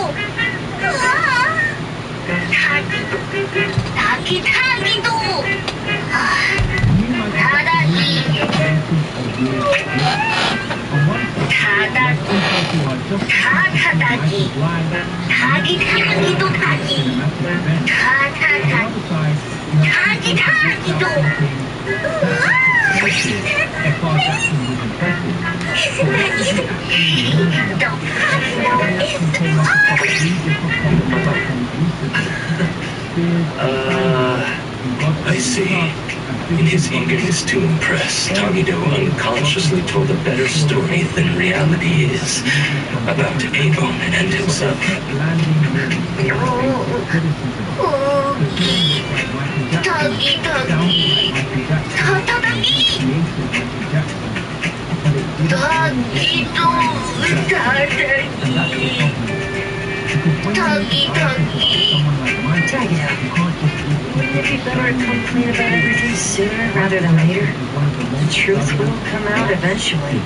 Tagido! I see. In his eagerness to impress, Tagido unconsciously told a better story than reality is about Avon and himself. Maybe better come clean about everything sooner rather than later. The truth will come out eventually.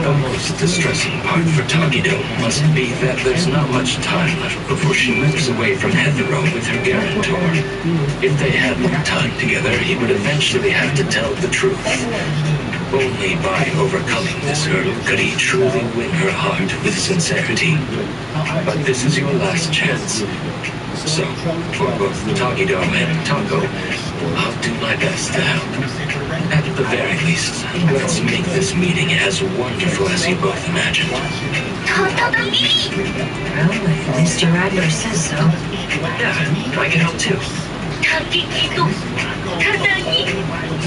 The most distressing part for Tagido must be that there's not much time left before she moves away from Hetero with her guarantor. If they had more time together, he would eventually have to tell the truth. Only by overcoming this hurdle could he truly win her heart with sincerity. But this is your last chance. So, for both Tagido and Taco, I'll do my best to help. At the very least, let's make this meeting as wonderful as you both imagined. Well, if Mr. Radler says so. Yeah, I can help too.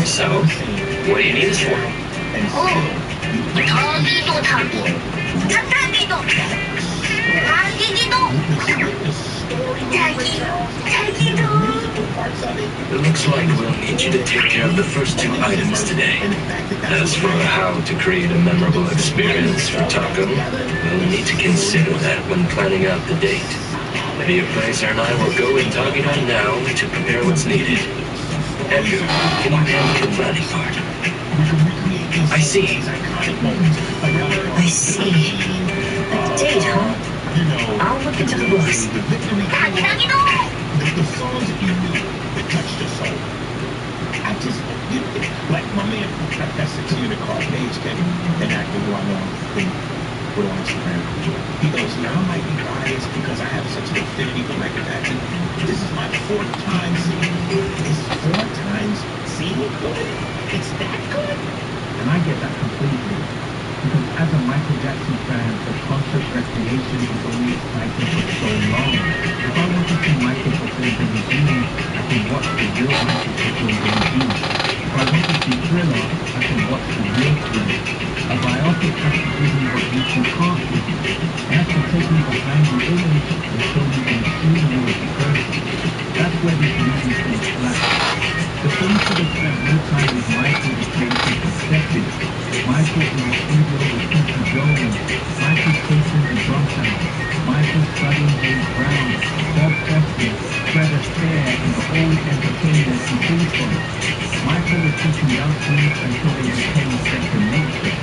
So, what do you need us for? It looks like we'll need you to take care of the first two items today. As for how to create a memorable experience for Taco, we'll need to consider that when planning out the date. Maybe Placer and I will go with Tagido now to prepare what's needed. Edgar, can you handle the planning part? I see. I see. A date, huh? I'll look into the books. The songs that you knew that touched your soul. I just, like my man, that 6-unit car page came and acted who I know on Instagram. He goes, I might be biased because I have such an affinity for Michael Jackson. This is my 4th time seeing it. It's 4 times seeing it good. It's that good. And I get that completely. Because as a Michael Jackson fan, the concert record aviation is only exciting for so long. If I want to see Michael fulfill the regime, I can watch the real Michael fulfill the regime. If I want to see Thriller, I can watch the real Thriller. A biopic has to give me what YouTube can't give me. It has to take me behind the image and show me the machinery of the person. That's where this movie falls flat. The film should have spent more time with Michael the creative perspective. Michael in the studio with Quincy Jones. Michael chasing the drum sound. Michael studying James Brown, Bob Fosse, Fred Astaire, and the old entertainers he came from. Michael was teaching young kids until they became second nature.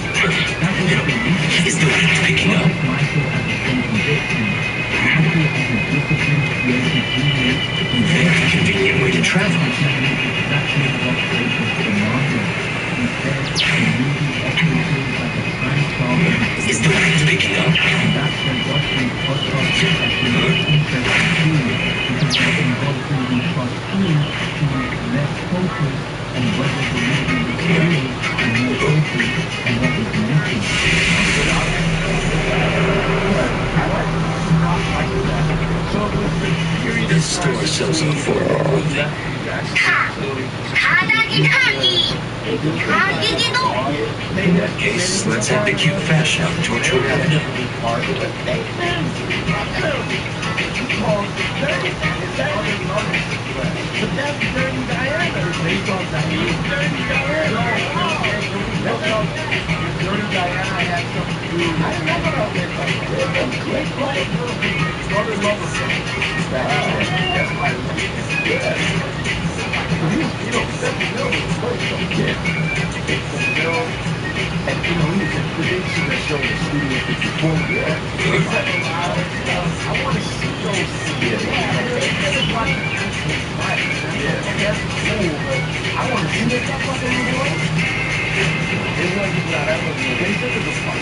That would have been interesting. Is the wind picking up? Michael as a state conviction. Michael as a disciplined, creative genius. Very convenient way to travel. Exactly what Drake was demanding. Instead, the movie operates like a time travel. Is the wind picking up? And that's when Godfrey's podcast discussion is interesting too, because it involves bringing trust through to less focus on whether the movie was real and more focus on what was missing. This store sells affordable clothing. In that case, let's have the cute fashion of Torture Rabbit. And you know, he was in prediction that showed the studio 54. I want to see those. I want to see that fucking movie. It wasn't that. They said it was fun.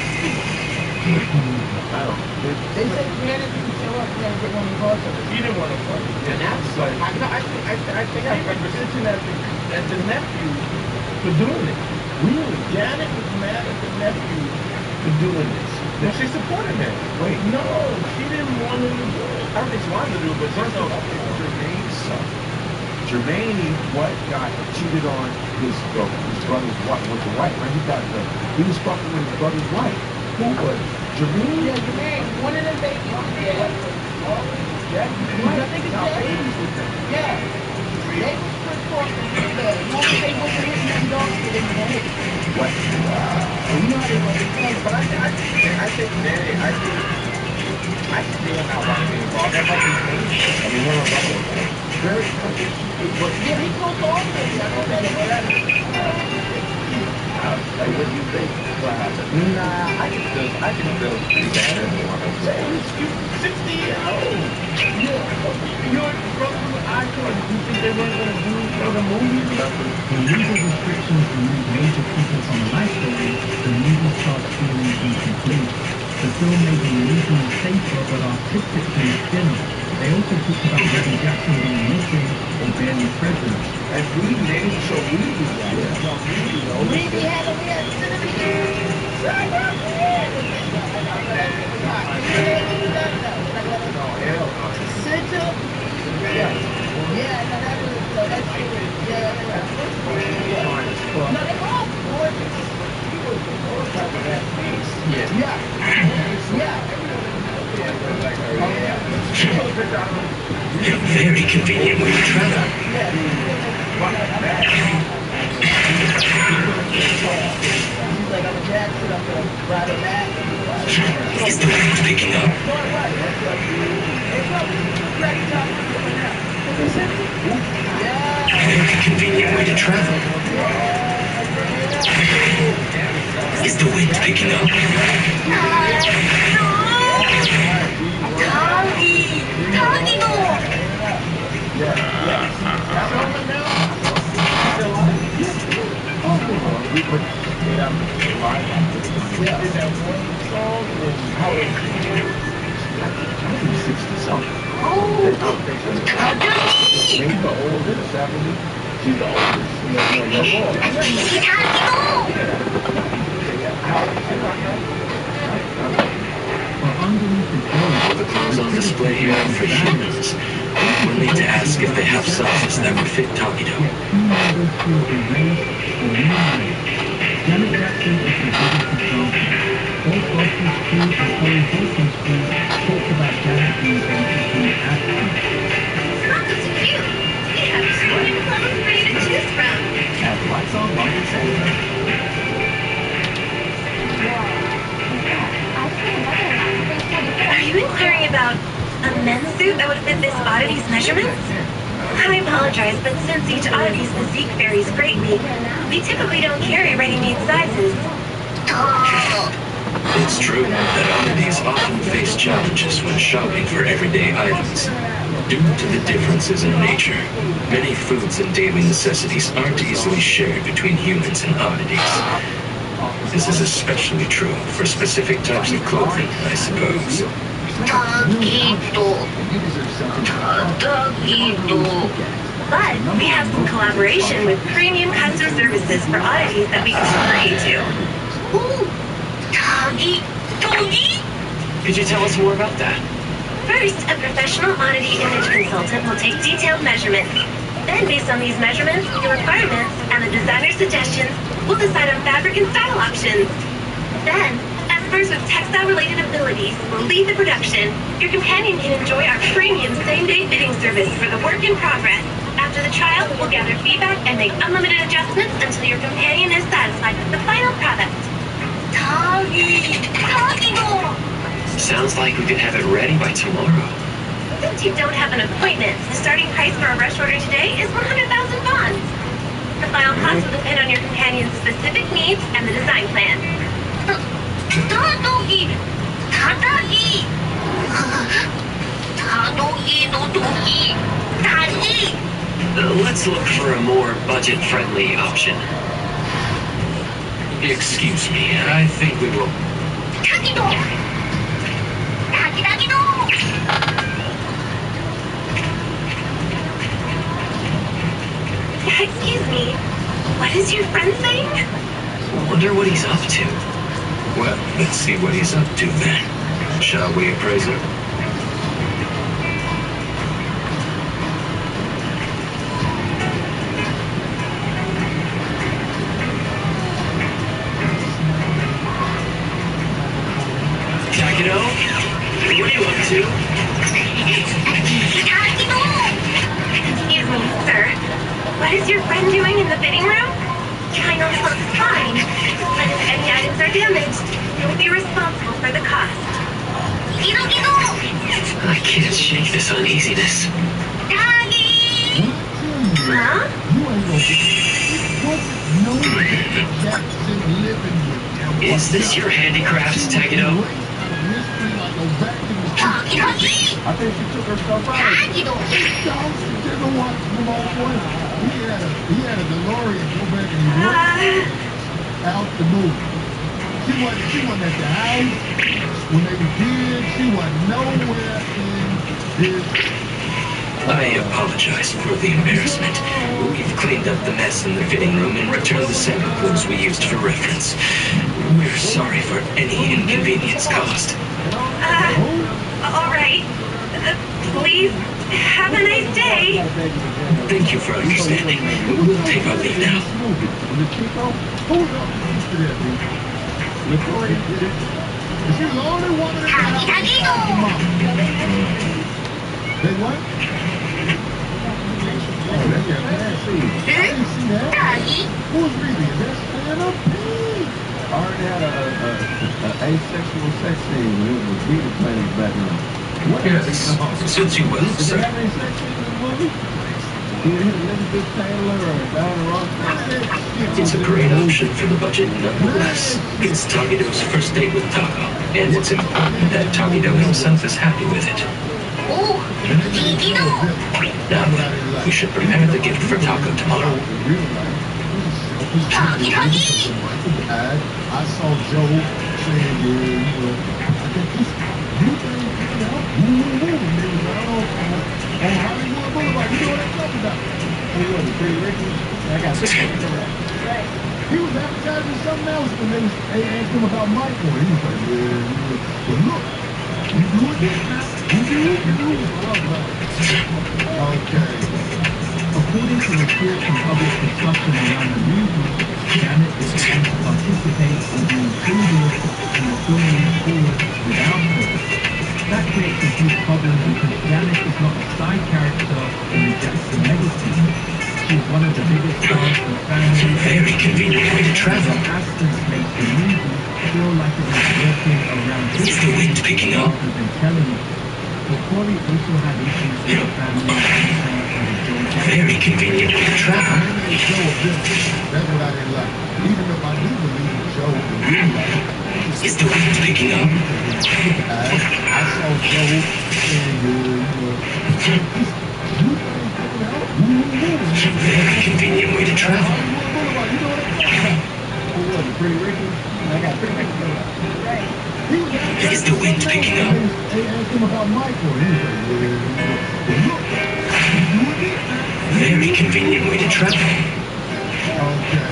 I don't know. They said Janet didn't show up. He didn't want to talk to her. He didn't want to talk. And that's like, I think I'm positioned as the nephew for doing it. Really? Janet was mad at the nephew for doing this. No, she supported him. Wait, no, she didn't want him to do it. I think she wanted to do it, but first of all, Jermaine's son. Jermaine, what, got cheated on his brother's wife with the wife, right? He was fucking with his brother's wife. Who was? Jermaine? Yeah, Jermaine. One of them babies. Yeah. Yeah. I think it's babies with them. Yeah. They was first talking to the one they was hitting them dogs with him in the head. What? You know how they want to play, but I think Danny, I think they are not wanting to be involved. That might be crazy. I mean, one of them very yeah, he told all of them. Like, what do you think? What happened? Nah, I can feel better than what I'm saying. He's 60 years old. Yeah. You're broken with icons. You think they weren't going to do other movies or something? When legal restrictions remove major people from a life story, the movie starts feeling incomplete. The film may be legally safer, but artistically thinner. They also talked about Reggie Jackson being missing or barely present. And we named so we had A very convenient way to travel. Is the wind picking up? Very convenient way to travel. Is the wind picking up? For All the clothes on display here are for humans. We'll need to ask if they have sizes that would fit Takido. Janet Jackson is the biggest example. Both Gospel's crew and Corey Holcomb's crew talked about Janet being able to do acting. It's not just cute. We have 20 clothes for you to choose from. At Lights On Market Center. Are you inquiring about a men's suit that would fit this oddity's measurements? I apologize, but since each oddity's physique varies greatly, we typically don't carry ready-made sizes. It's true that oddities often face challenges when shopping for everyday items. Due to the differences in nature, many foods and daily necessities aren't easily shared between humans and oddities. This is especially true for specific types of clothing, I suppose. But we have some collaboration with premium customer services for oddities that we can refer you to. Could you tell us more about that? First, a professional oddity image consultant will take detailed measurements. Then, based on these measurements, your requirements, and the designer's suggestions, we'll decide on fabric and style options. Then, experts with textile-related abilities will lead the production. Your companion can enjoy our premium same-day fitting service for the work in progress. After the trial, we'll gather feedback and make unlimited adjustments until your companion is satisfied with the final product. Sounds like we could have it ready by tomorrow. Since you don't have an appointment, the starting price for a rush order today is 100,000 bonds. The final cost will depend on your companion's specific needs and the design plan. Let's look for a more budget-friendly option. Excuse me, I think we will... Excuse me, what is your friend saying? Wonder what he's up to. Well, let's see what he's up to then. Shall we, appraiser? Takido? What are you up to? Excuse me, sir. What is your friend doing in the fitting room? Trying on clothes fine, but if any items are damaged, you'll be responsible for the cost. I can't shake this uneasiness. Huh? Is this your handicrafts, Takido? I think she took her stuff out. She didn't want to come on one. He had a DeLorean go back and he worked out the movie. She wasn't at the house when they were kids. She wasn't nowhere in this. I apologize for the embarrassment. We've cleaned up the mess in the fitting room and returned the sample clothes we used for reference. We're sorry for any inconvenience caused. All right. Please, have a nice day. Thank you for understanding. We'll take our leave now. Is she the only woman in the house? They what? Oh, that's your nasty. I didn't see that. Who's reading? Is that stand-up? I already had a asexual sex scene when it was beauty planners back then. Yes, suits you well, sir. Did they have any sex scenes in the movie? Did it hit Elizabeth Taylor or Diana Ross? It's a great option for the budget nonetheless. It's Takido's first date with Taco, and it's important that Takido himself is happy with it. Now then, we should prepare the gift for Taco tomorrow. I saw Joe saying, I think you think on Hollywood Boulevard. You know what I'm talking about? He wasn't Pretty Ricky. I got he was advertising something else when they asked him about Michael. He was like, yeah. But look, According to reports and public discussion around the movie, Janet is trying to participate in the included in the film moving forward without her. That creates a huge problem because Janet is not a side character in the Jackson legacy. She's one of the biggest stars of the family. Very convenient way to travel. Absence makes the movie feel like it is working around Is the wind picking up? rather than telling it. But Corey also had issues with the family and a joint. Very convenient way to travel. That's what I didn't like. Even if I do believe the show was really like, Is the wind picking up? I saw Joe Very convenient way to travel. Pretty Ricky. I got Pretty Ricky. Is the wind picking up? They asked him about Michael. Very convenient way to travel. Okay,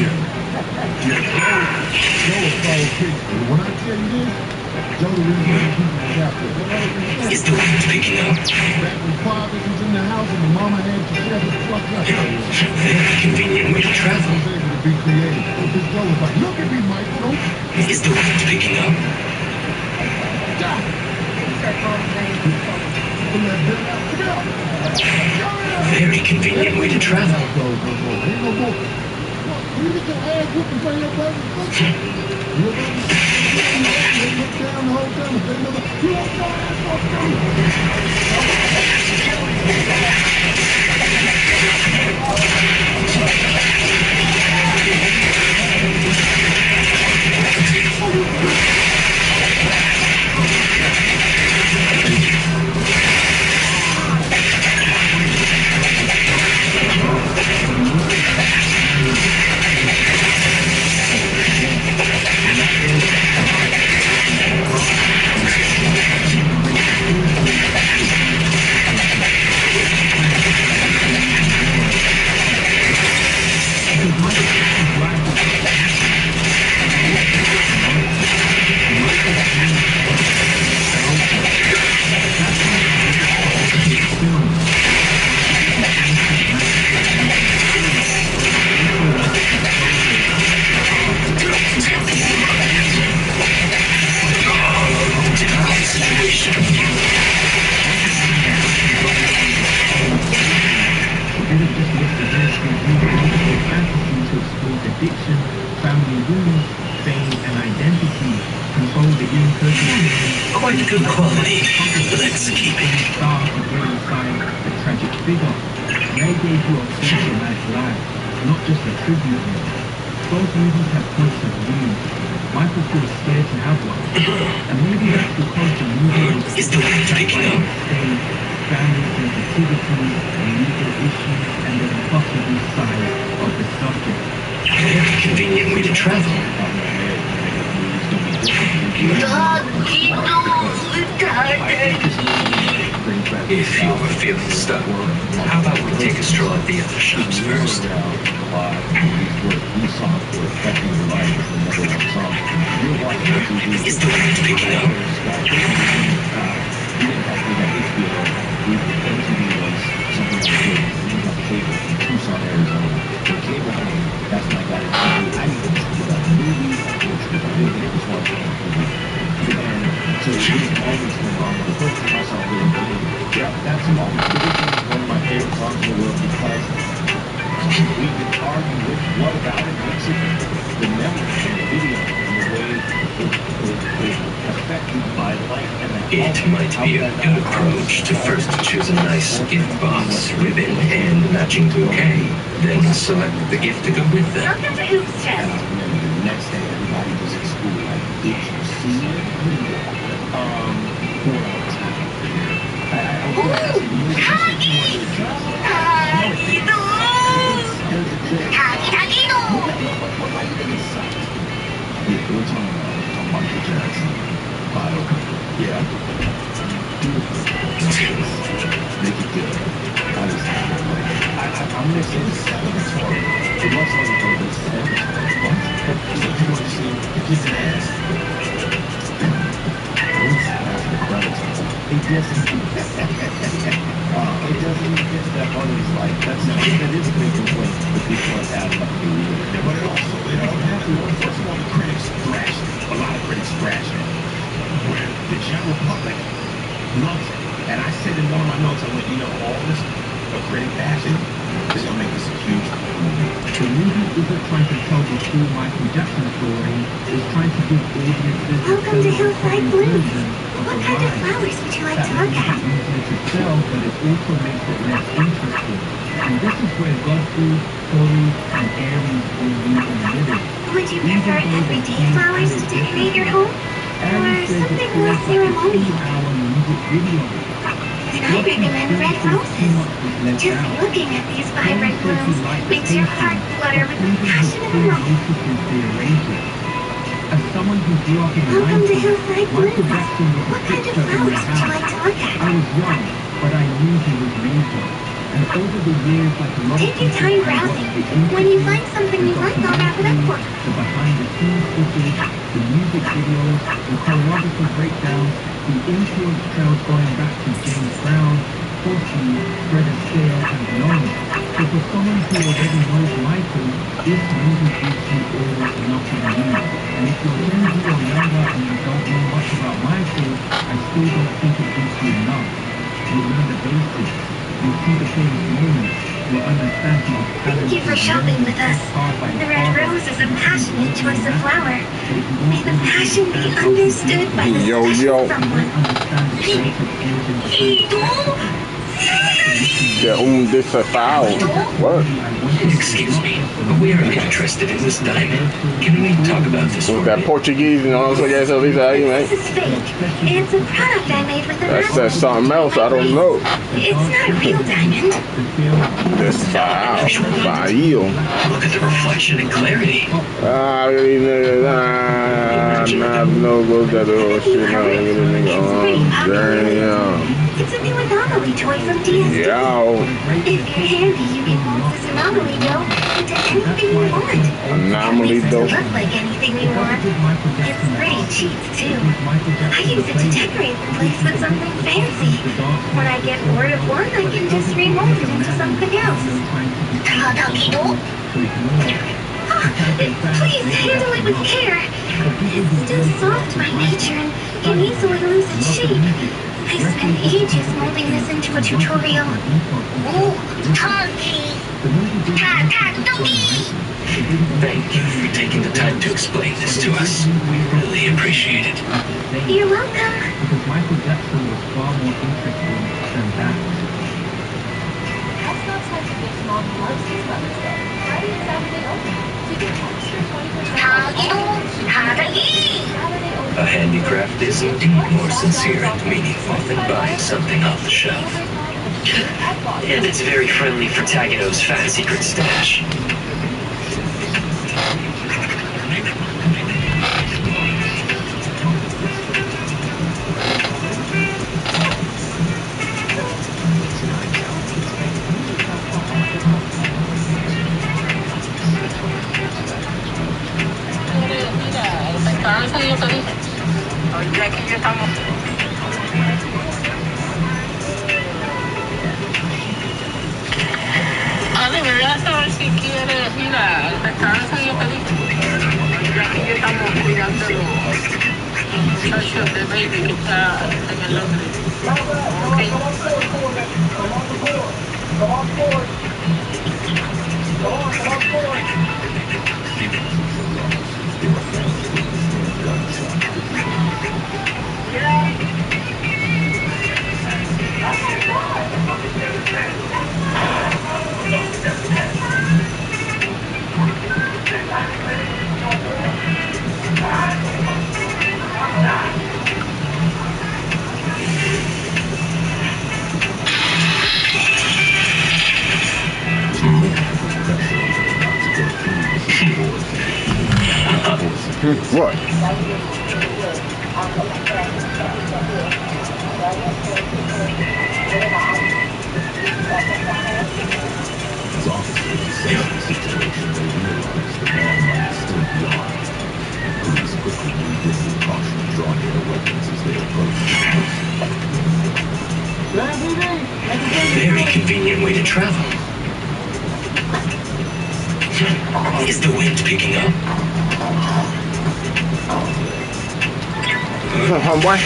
yeah. Joe is so picture. When I tell you this, Joe the reason why people chapter. Is the wind picking up? Back when Quavis was in the house and the mama had to share the fuck up. Very convenient way to travel. I was able to be creative. Because Joe was like, look at me, Michael. Is the wind picking up? Very convenient way to travel. You get your ass whooped in front of your brother. Look down the whole time and say, you don't your ass addiction, family wounds, fame, and identity control the human person. Quite good quality. Let's keep it. Star to bring inside the tragic figure. They gave you a full-life life, not just a tribute. Both movies have points of view. Michael feels scared to have one. And maybe that's because the movie is the wind picking up? Family sensitivities, legal issues, and the impossible side of the subject. Very convenient way to travel. If you were feeling stuck, how about we take a stroll at the other shops first? Is the wind picking up? That's one of my favorite songs in the world because we can argue with what about it makes it the memory and the video and the way it's affected by light and the It might be a good approach to first choose a nice gift box, ribbon, and matching bouquet, then select the gift to go with them. Welcome to Hoops Chest. The next day, everybody was at school like, did you see it? 4 hours after. We're talking about Michael Jackson. Yeah. Make it good. I'm missing the celebratory. It looks like it's celebratory. What? You want to see the kid's ass? It doesn't even get to that part of his life. That's something that is taking place. The people are out of the But it also, first of all, the critics thrashed it. A lot of critics thrashed it. Where the general public loves it. And I said in one of my notes, I went, all this a critic passion is going to make this a huge movie. The movie isn't trying to tell the full Michael Jackson story. It's trying to give audiences Welcome to Hillside Blues. What kind of flowers would you like to look at? Easier to sell, but it also makes it less interesting. And this is where Godfrey, Corey, and Aries all meet in the middle. Would you prefer everyday flowers to decorate your home? Or something more ceremonial? Then I recommend red roses. Just looking at these vibrant blooms makes your heart flutter with the passion of a rose. As someone who grew up in the Welcome to 90s, Hillside Michael Blues. Jackson was a What kind of fixture in my flowers would you house. like to look at? I was young, but I knew he was major. And over the years, like a lot Take of your people, time I browsing. watched the When you interviews, find something you the like, I'll wrap it up for you. the behind-the-scenes footage, the music videos, the choreography breakdowns, the influence trails going back to James Brown, Porky, Fred Astaire, and beyond. So for someone who already knows Michael, this movie gives you all nothing new. And if you're Gen Z or younger and you don't know much about Michael, I still don't think it gives you enough. You'll learn the basics. You'll see the famous moments. You'll understand who the Thank you for shopping with us. The red rose is a passionate choice of flower. May the passion be understood by the special someone. Disavow. What? Excuse me, but we are interested in this diamond. Can we talk about this? With that Portuguese and all that stuff, how you This is fake. It's a product I made with a that's something else, I don't know. It's not a real diamond. Disavow. Look at the reflection and clarity. It's a new anomaly toy from DSD. If you're handy, you can move this anomaly dough into anything you want. Anomaly dough. It doesn't look like anything you want. It's pretty cheap, too. I use it to decorate the place with something fancy. When I get bored of one, I can just remold it into something else. Please handle it with care. It's still soft by nature and can easily lose its shape. I spent ages molding this into a tutorial. Thank you for taking the time to explain this to us. We really appreciate it. You're welcome. Because Michael Jackson was far more interesting than that. That's not such a big small loves his mother's day. Friday and Saturday only. So you can extra 20% A handicraft is indeed more sincere and meaningful than buying something off the shelf. And it's very friendly for Tagano's Fat Secret Stash. Si quieres, mira, el descanso yo te digo. Ya que ya estamos cuidando los socios de baby que está en el Londres. What? As officers assess the situation, they realize the man might still be armed. Police quickly move in with caution, drawing their weapons as they approach. very convenient way to travel. Is the wind picking up? Homeboy.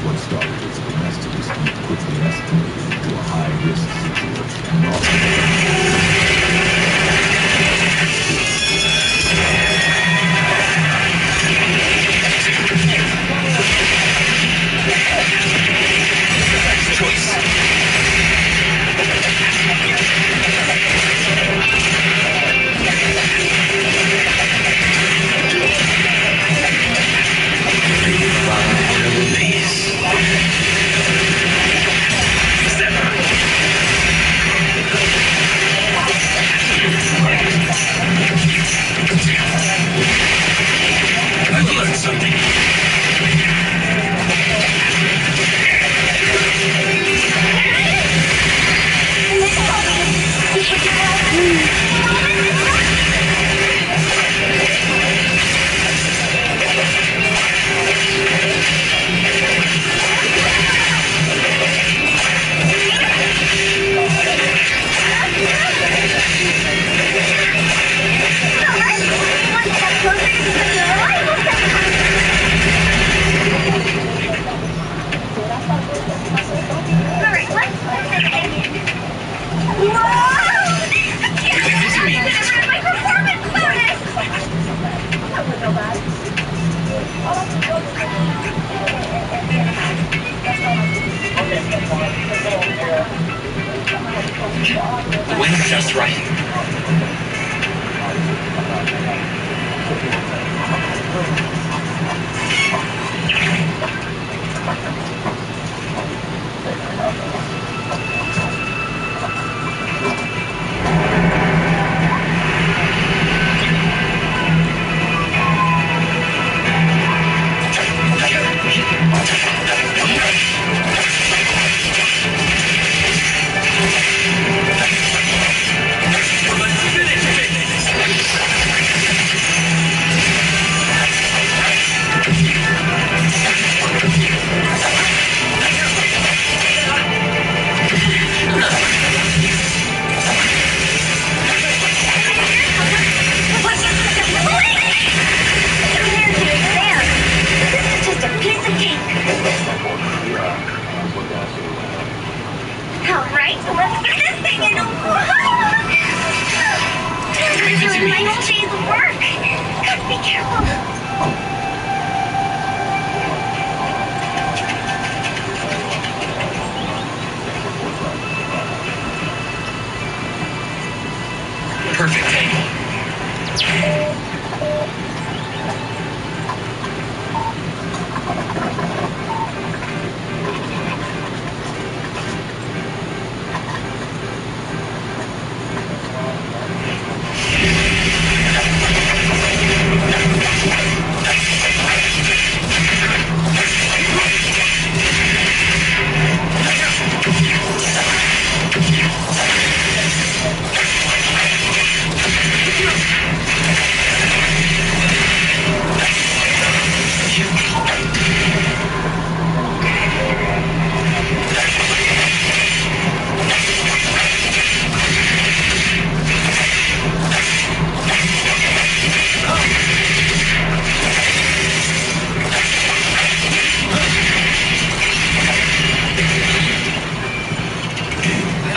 What started as a domestic dispute quickly escalated into a high-risk I've learned something. The wind's just right. Perfect angle.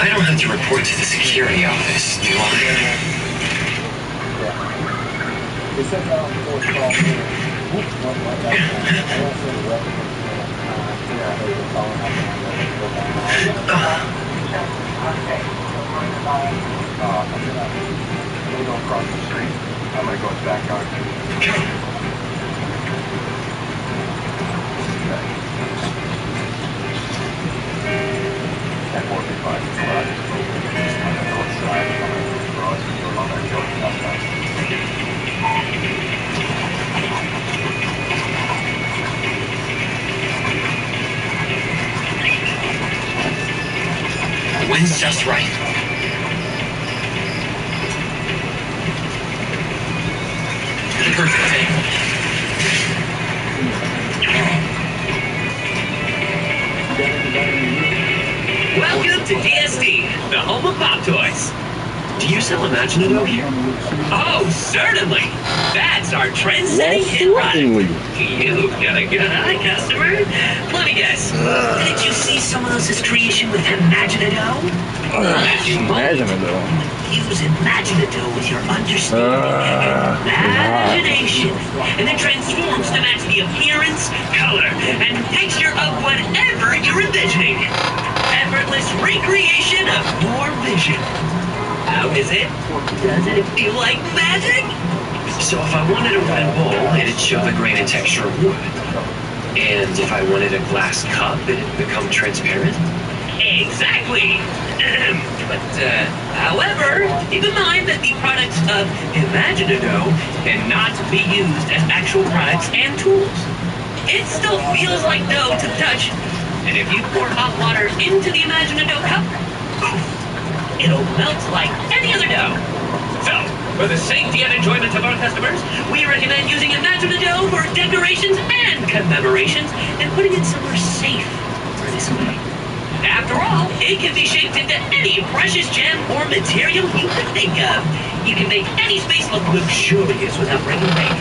I don't have to report to the security office, do I? I'm gonna go back out. The wind's just right. perfect angle. Welcome to DSD, the home of pop toys. Do you sell Imaginado here? Oh, certainly. That's our trend-setting hit product. You've got a good eye, customer. Let me guess. Did you see someone else's creation with Imaginado? Imaginado. Use Imaginado with your understanding and imagination, and then transforms to match the appearance, color, and texture of whatever you're envisioning. Effortless recreation of your vision. How is it? Doesn't it feel like magic? So if I wanted a wooden bowl, it'd show the grain and texture of wood. And if I wanted a glass cup, it'd become transparent? Exactly! However, keep in mind that the products of Imaginado cannot be used as actual products and tools. It still feels like dough to the touch. And if you pour hot water into the Imaginado cup, it'll melt like any other dough. So, for the safety and enjoyment of our customers, we recommend using Imaginado for decorations and commemorations and putting it somewhere safe for display. After all, it can be shaped into any precious gem or material you can think of. You can make any space look luxurious without breaking the bank.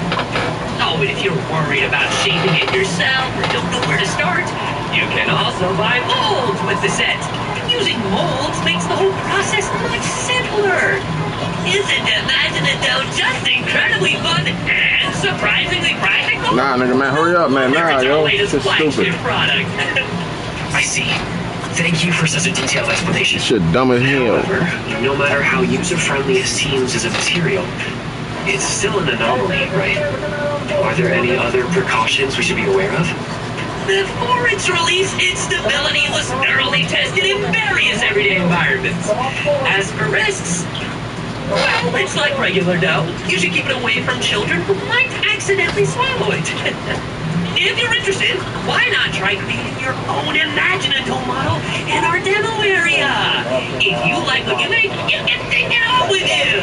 Oh, and if you're worried about shaping it yourself or don't know where to start, you can also buy molds with the set. Using molds makes the whole process much simpler. Isn't Imaginado just incredibly fun and surprisingly practical? Nah, nigga, man, hurry up, man. Nah, yo, this is stupid. Product. I see. Thank you for such a detailed explanation. Shit dumb as hell. However, no matter how user-friendly it seems as a material, it's still an anomaly, right? Are there any other precautions we should be aware of? Before its release, its stability was thoroughly tested in various everyday environments. As for risks, well, it's like regular dough. You should keep it away from children who might accidentally swallow it. If you're interested, why not try creating your own Imaginado model in our demo area? If you like what you make, you can take it home with you.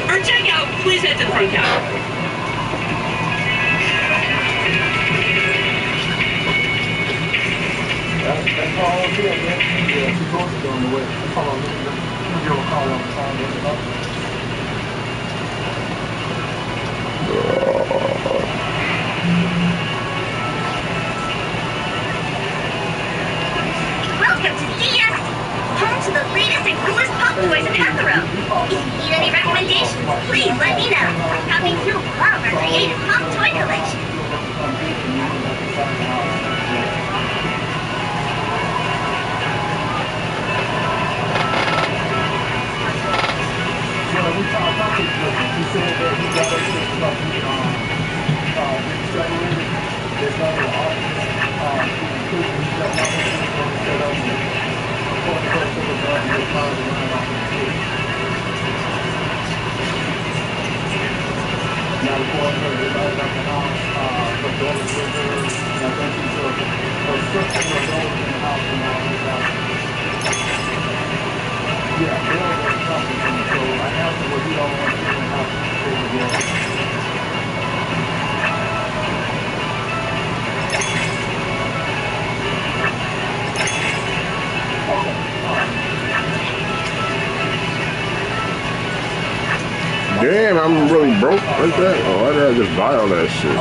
For checkout, please head to the front counter. That's all I'm doing, man. Yeah, she's going to go on the way. Hold on, let me give her a call on the phone. Welcome to DS, home to the latest and coolest pop toys in Ethereum. If you need any recommendations, please let me know. How many you'll love our creative pop toy collection. He said that he got us some stuff regenerated. There's another office. He's got nothing set up. Before the first of the month, he's trying to run off the street. Now, before everybody got the house, the daughter's with her, and I think he's a sister or daughter in the house and all that. Yeah, they're all going to something from the show. I asked him what he don't want to do in the house to stay together. Damn, I'm really broke like that. Oh, why did I just buy all that shit?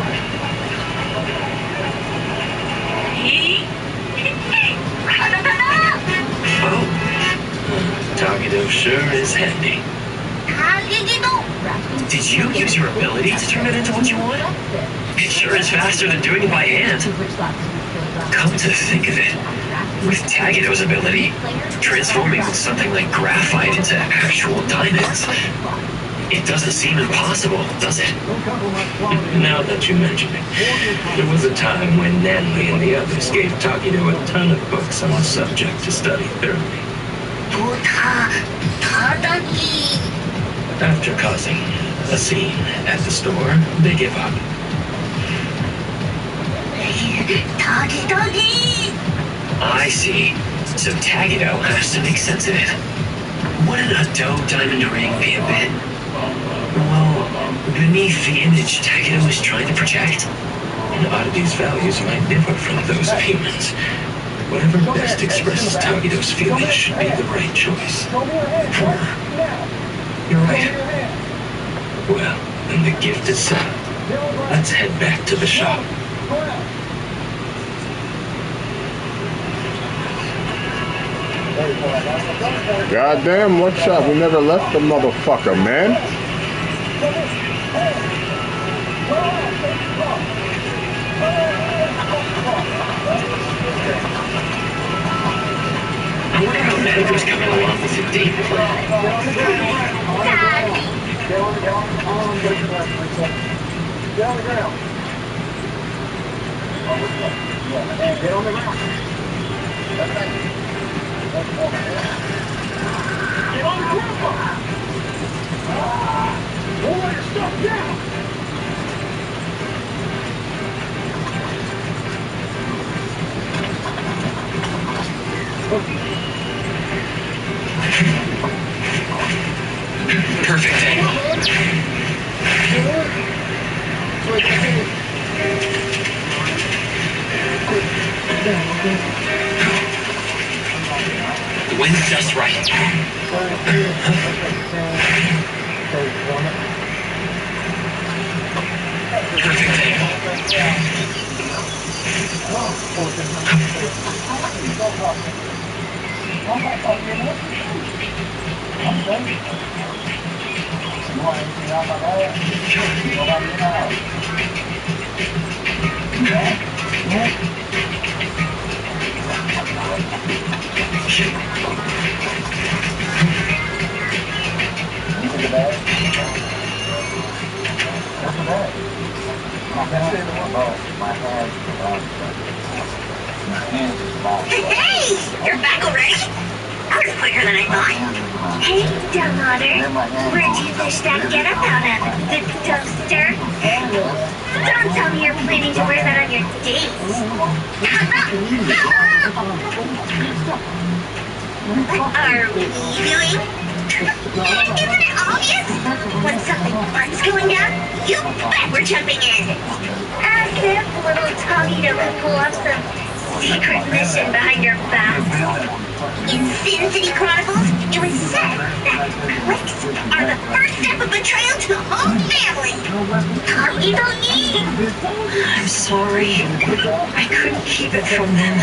Tagido sure is handy. Did you use your ability to turn it into what you want? It sure is faster than doing it by hand. Come to think of it, with Tagido's ability, transforming something like graphite into actual diamonds, it doesn't seem impossible, does it? Now that you mention it, there was a time when Natalie and the others gave Tagido a ton of books on the subject to study thoroughly. After causing a scene at the store, they give up. I see. So Tagido has to make sense of it. Wouldn't a dough diamond ring be a bit, well, Beneath the image Takedo is trying to project, an oddity's values might differ from those of humans. Whatever best expresses Takedo's feelings should be the right choice. You're right. Well, then the gift is set. Let's head back to the shop. Goddamn, what shop? We never left the motherfucker, man. I wonder how Manager's coming along with your date plan. Get on the ground. Get on the ground. That's right. Get on the ground. Hold your stuff down. Perfect angle. The wind's just right. Perfect angle. Hey! You're back already? That was quicker than I thought. Hey, dumb otter. Where'd you fish that getup out of? The dumpster? Don't tell me you're planning to wear that on your dates. What are we doing? Isn't it obvious? When something fun's going down, you bet we're jumping in. As if little Togito could pull off some secret mission behind your back. In Sin City Chronicles, it was said that clicks are the first step of betrayal to the whole family. Togito-yi! I'm sorry. I couldn't keep it from them.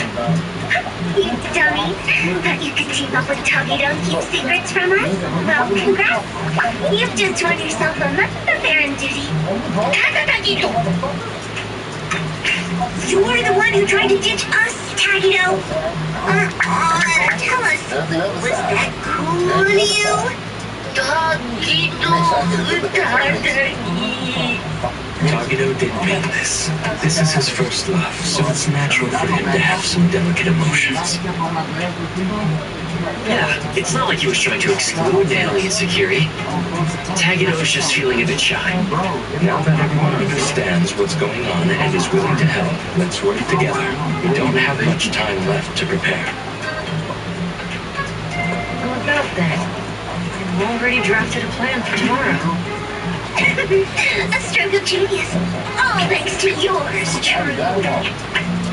You dummy. Thought you could team up with Togito and keep secrets from us? Well, congrats. You've just won yourself a month of errand duty. You're the one who tried to ditch us, Tagito. Tell us, was that cool of you? Togito didn't mean this. This is his first love, so it's natural for him to have some delicate emotions. Yeah, it's not like he was trying to exclude the alien security. Tagito was just feeling a bit shy. Now that everyone understands what's going on and is willing to help, let's work together. We don't have much time left to prepare. How about that? I've already drafted a plan for tomorrow. A stroke of genius. All thanks to yours truly.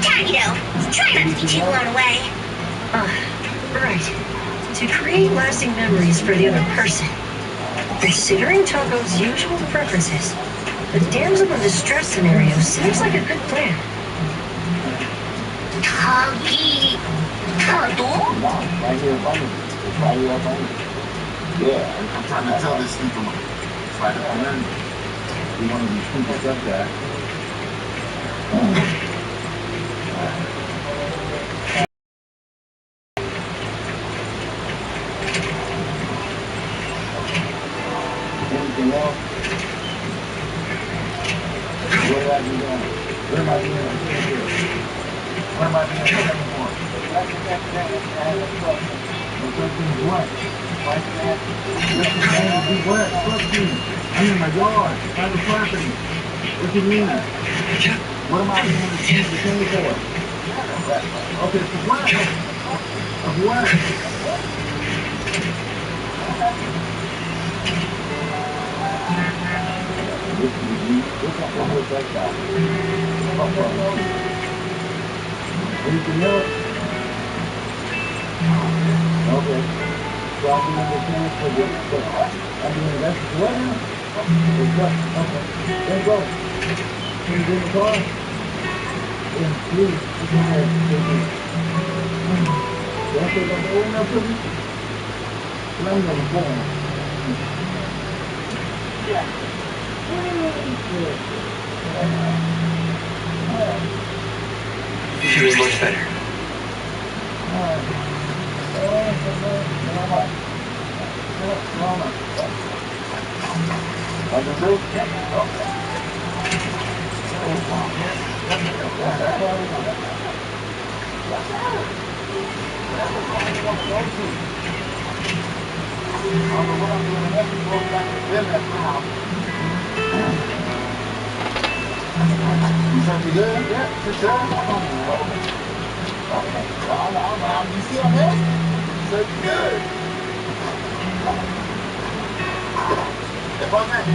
Tagito, try not to be too blown away. Right. To create lasting memories for the other person. Considering Togo's usual preferences, the damsel in distress scenario seems like a good plan. Togi... Togo? Yeah, I'm trying to tell this thing from right up and then we want to be scooped up there. Anything else? What have I been doing? What am I doing? What am I doing? What? I'm in my yard, private property. What do you mean? What am I doing to change the thing for? Okay, for what? Of what? Anything else? Okay. So I'll be in the chance for the, I'll be in the rest of the weather. Okay. Then go. Can you get in the car? Yeah, please. Go ahead. Y'all say about the old enough for me? Let me on the phone. Yeah. Feeling much better. You sound good? Yeah, for sure. You see I'm here? So good. What's that?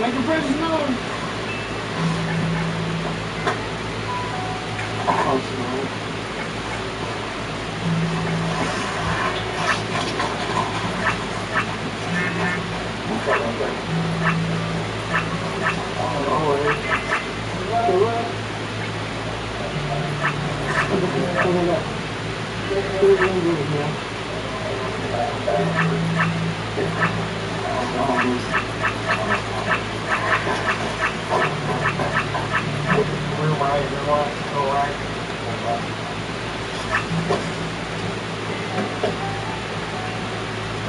Make your presence known.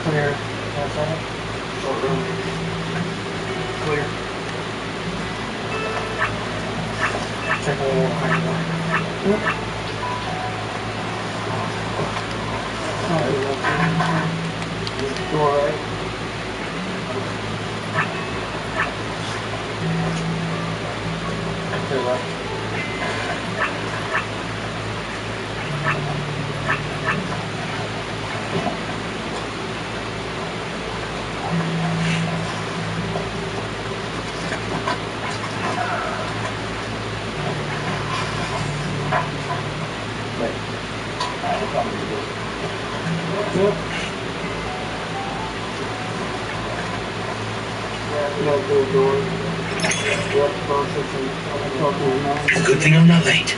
Clear. That's all. Clear. Check a little higher. Door right. Clear left. Good thing I'm not late.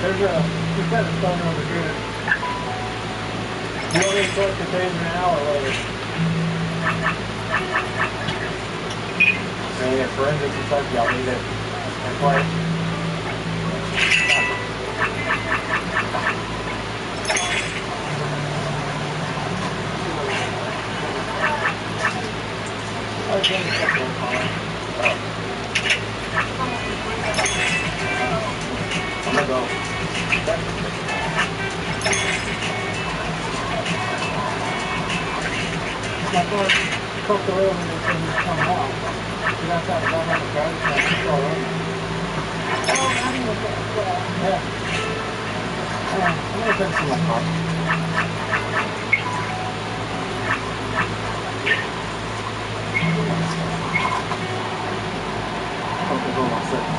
There's a cassette phone over here. You want me to start the taser now or later? And yeah, forensics and stuff, y'all need it. And play. I'm gonna go. My first took the rail and they said he's coming out. So that's how I got on the driver's side. It's all over. Yeah. I'm gonna take some of my car. hold on a second.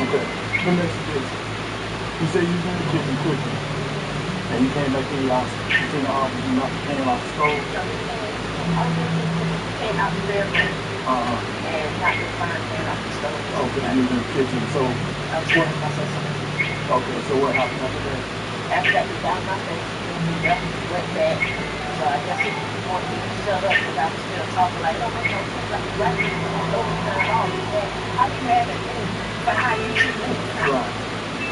Okay. Let me ask you this. You say you was in the kitchen cooking, and you came back in your house. You came off the stove. Came out the bedroom. And got this fine came out the stove. Okay, you was in the kitchen. So I was getting myself something. okay, so what happened after that? After that, we got my face. We went back. So I guess he wanted me to shut up because I was still talking like, oh, make no sense. Like, you got to turn it off. I'd be mad at me, but how you treat me? Right.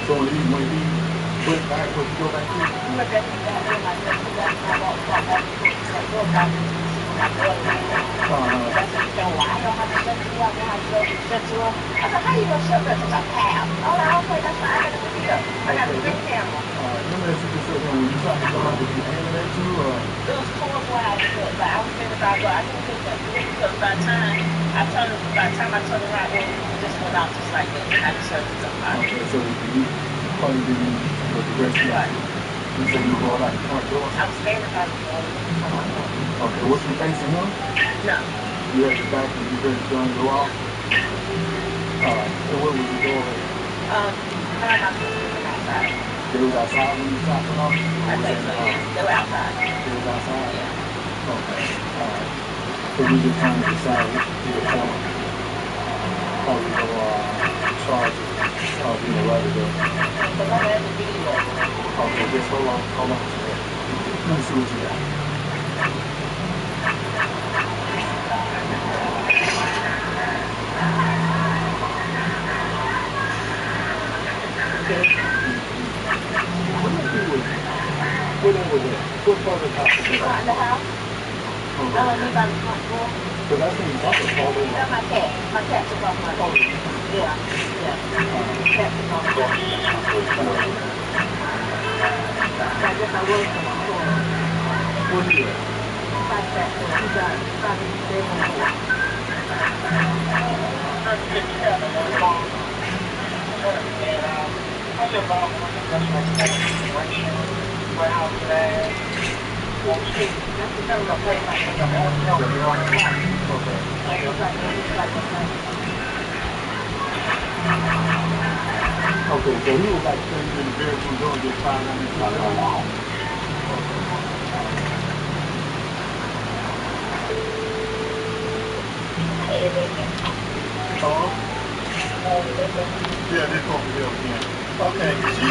So when he went back, would he go back in? He went back in that room. I guess he got my walk back to that door back into the seat. My daughter was there. That's what he told me. I know how to shut you up. I know how to shut you up. I said, how you going to shut up? Because I have. Oh, okay, that's fine. I got a video. I got a big camera. Let me ask you this, when you tried to come out, did you aim it at you, or? It was towards where I was at, but I was thinking about, well, I didn't think that through because by the time I turned around, it just went out just like that, and I just heard it come out. Okay, so you probably didn't with the rest of it. You said you brought out the front door? I was standing by the door. Okay, was you facing him? No. You had your back and you ready to turn go off? Alright, so where was the door at? My house was outside. They was outside when you stopped them off? I think so, yeah. They were outside. They was outside? Yeah. Okay, alright. So we just trying to decide what to do with them. Oh, you know, charges. Oh, you know, right there. Because I had the video. Okay, just hold on a second. Let me see what you got. Where they was at? What part of the house? In the house. Okay. I live by the front door. Because I think something called over. That's my cat. My cat took off my door. Yeah. The cat took off my door. I guess I was from the store. Where you at? Like that. He got in the bedroom door. I live out on the restaurant warehouse land. That's the number plate like the hotel you're on the block. Okay, so he was like standing in the bedroom door and just found out he's not on wall. Hello? Yeah, this over here again. Okay, she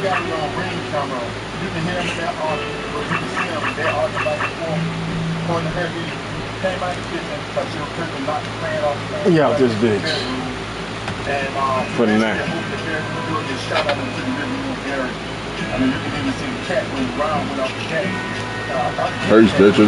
got it on ring camera. You can hear him in that argument, or you can see him in that argument back and forth. According to her, he came out of the kitchen, touched your prison, knocked the fan off the fan. Yeah, this bitch. And Put in there. moved the bedroom door, just shot out into the living room area. I mean, you can even see the cat went around, went off the cat. Hey, bitches.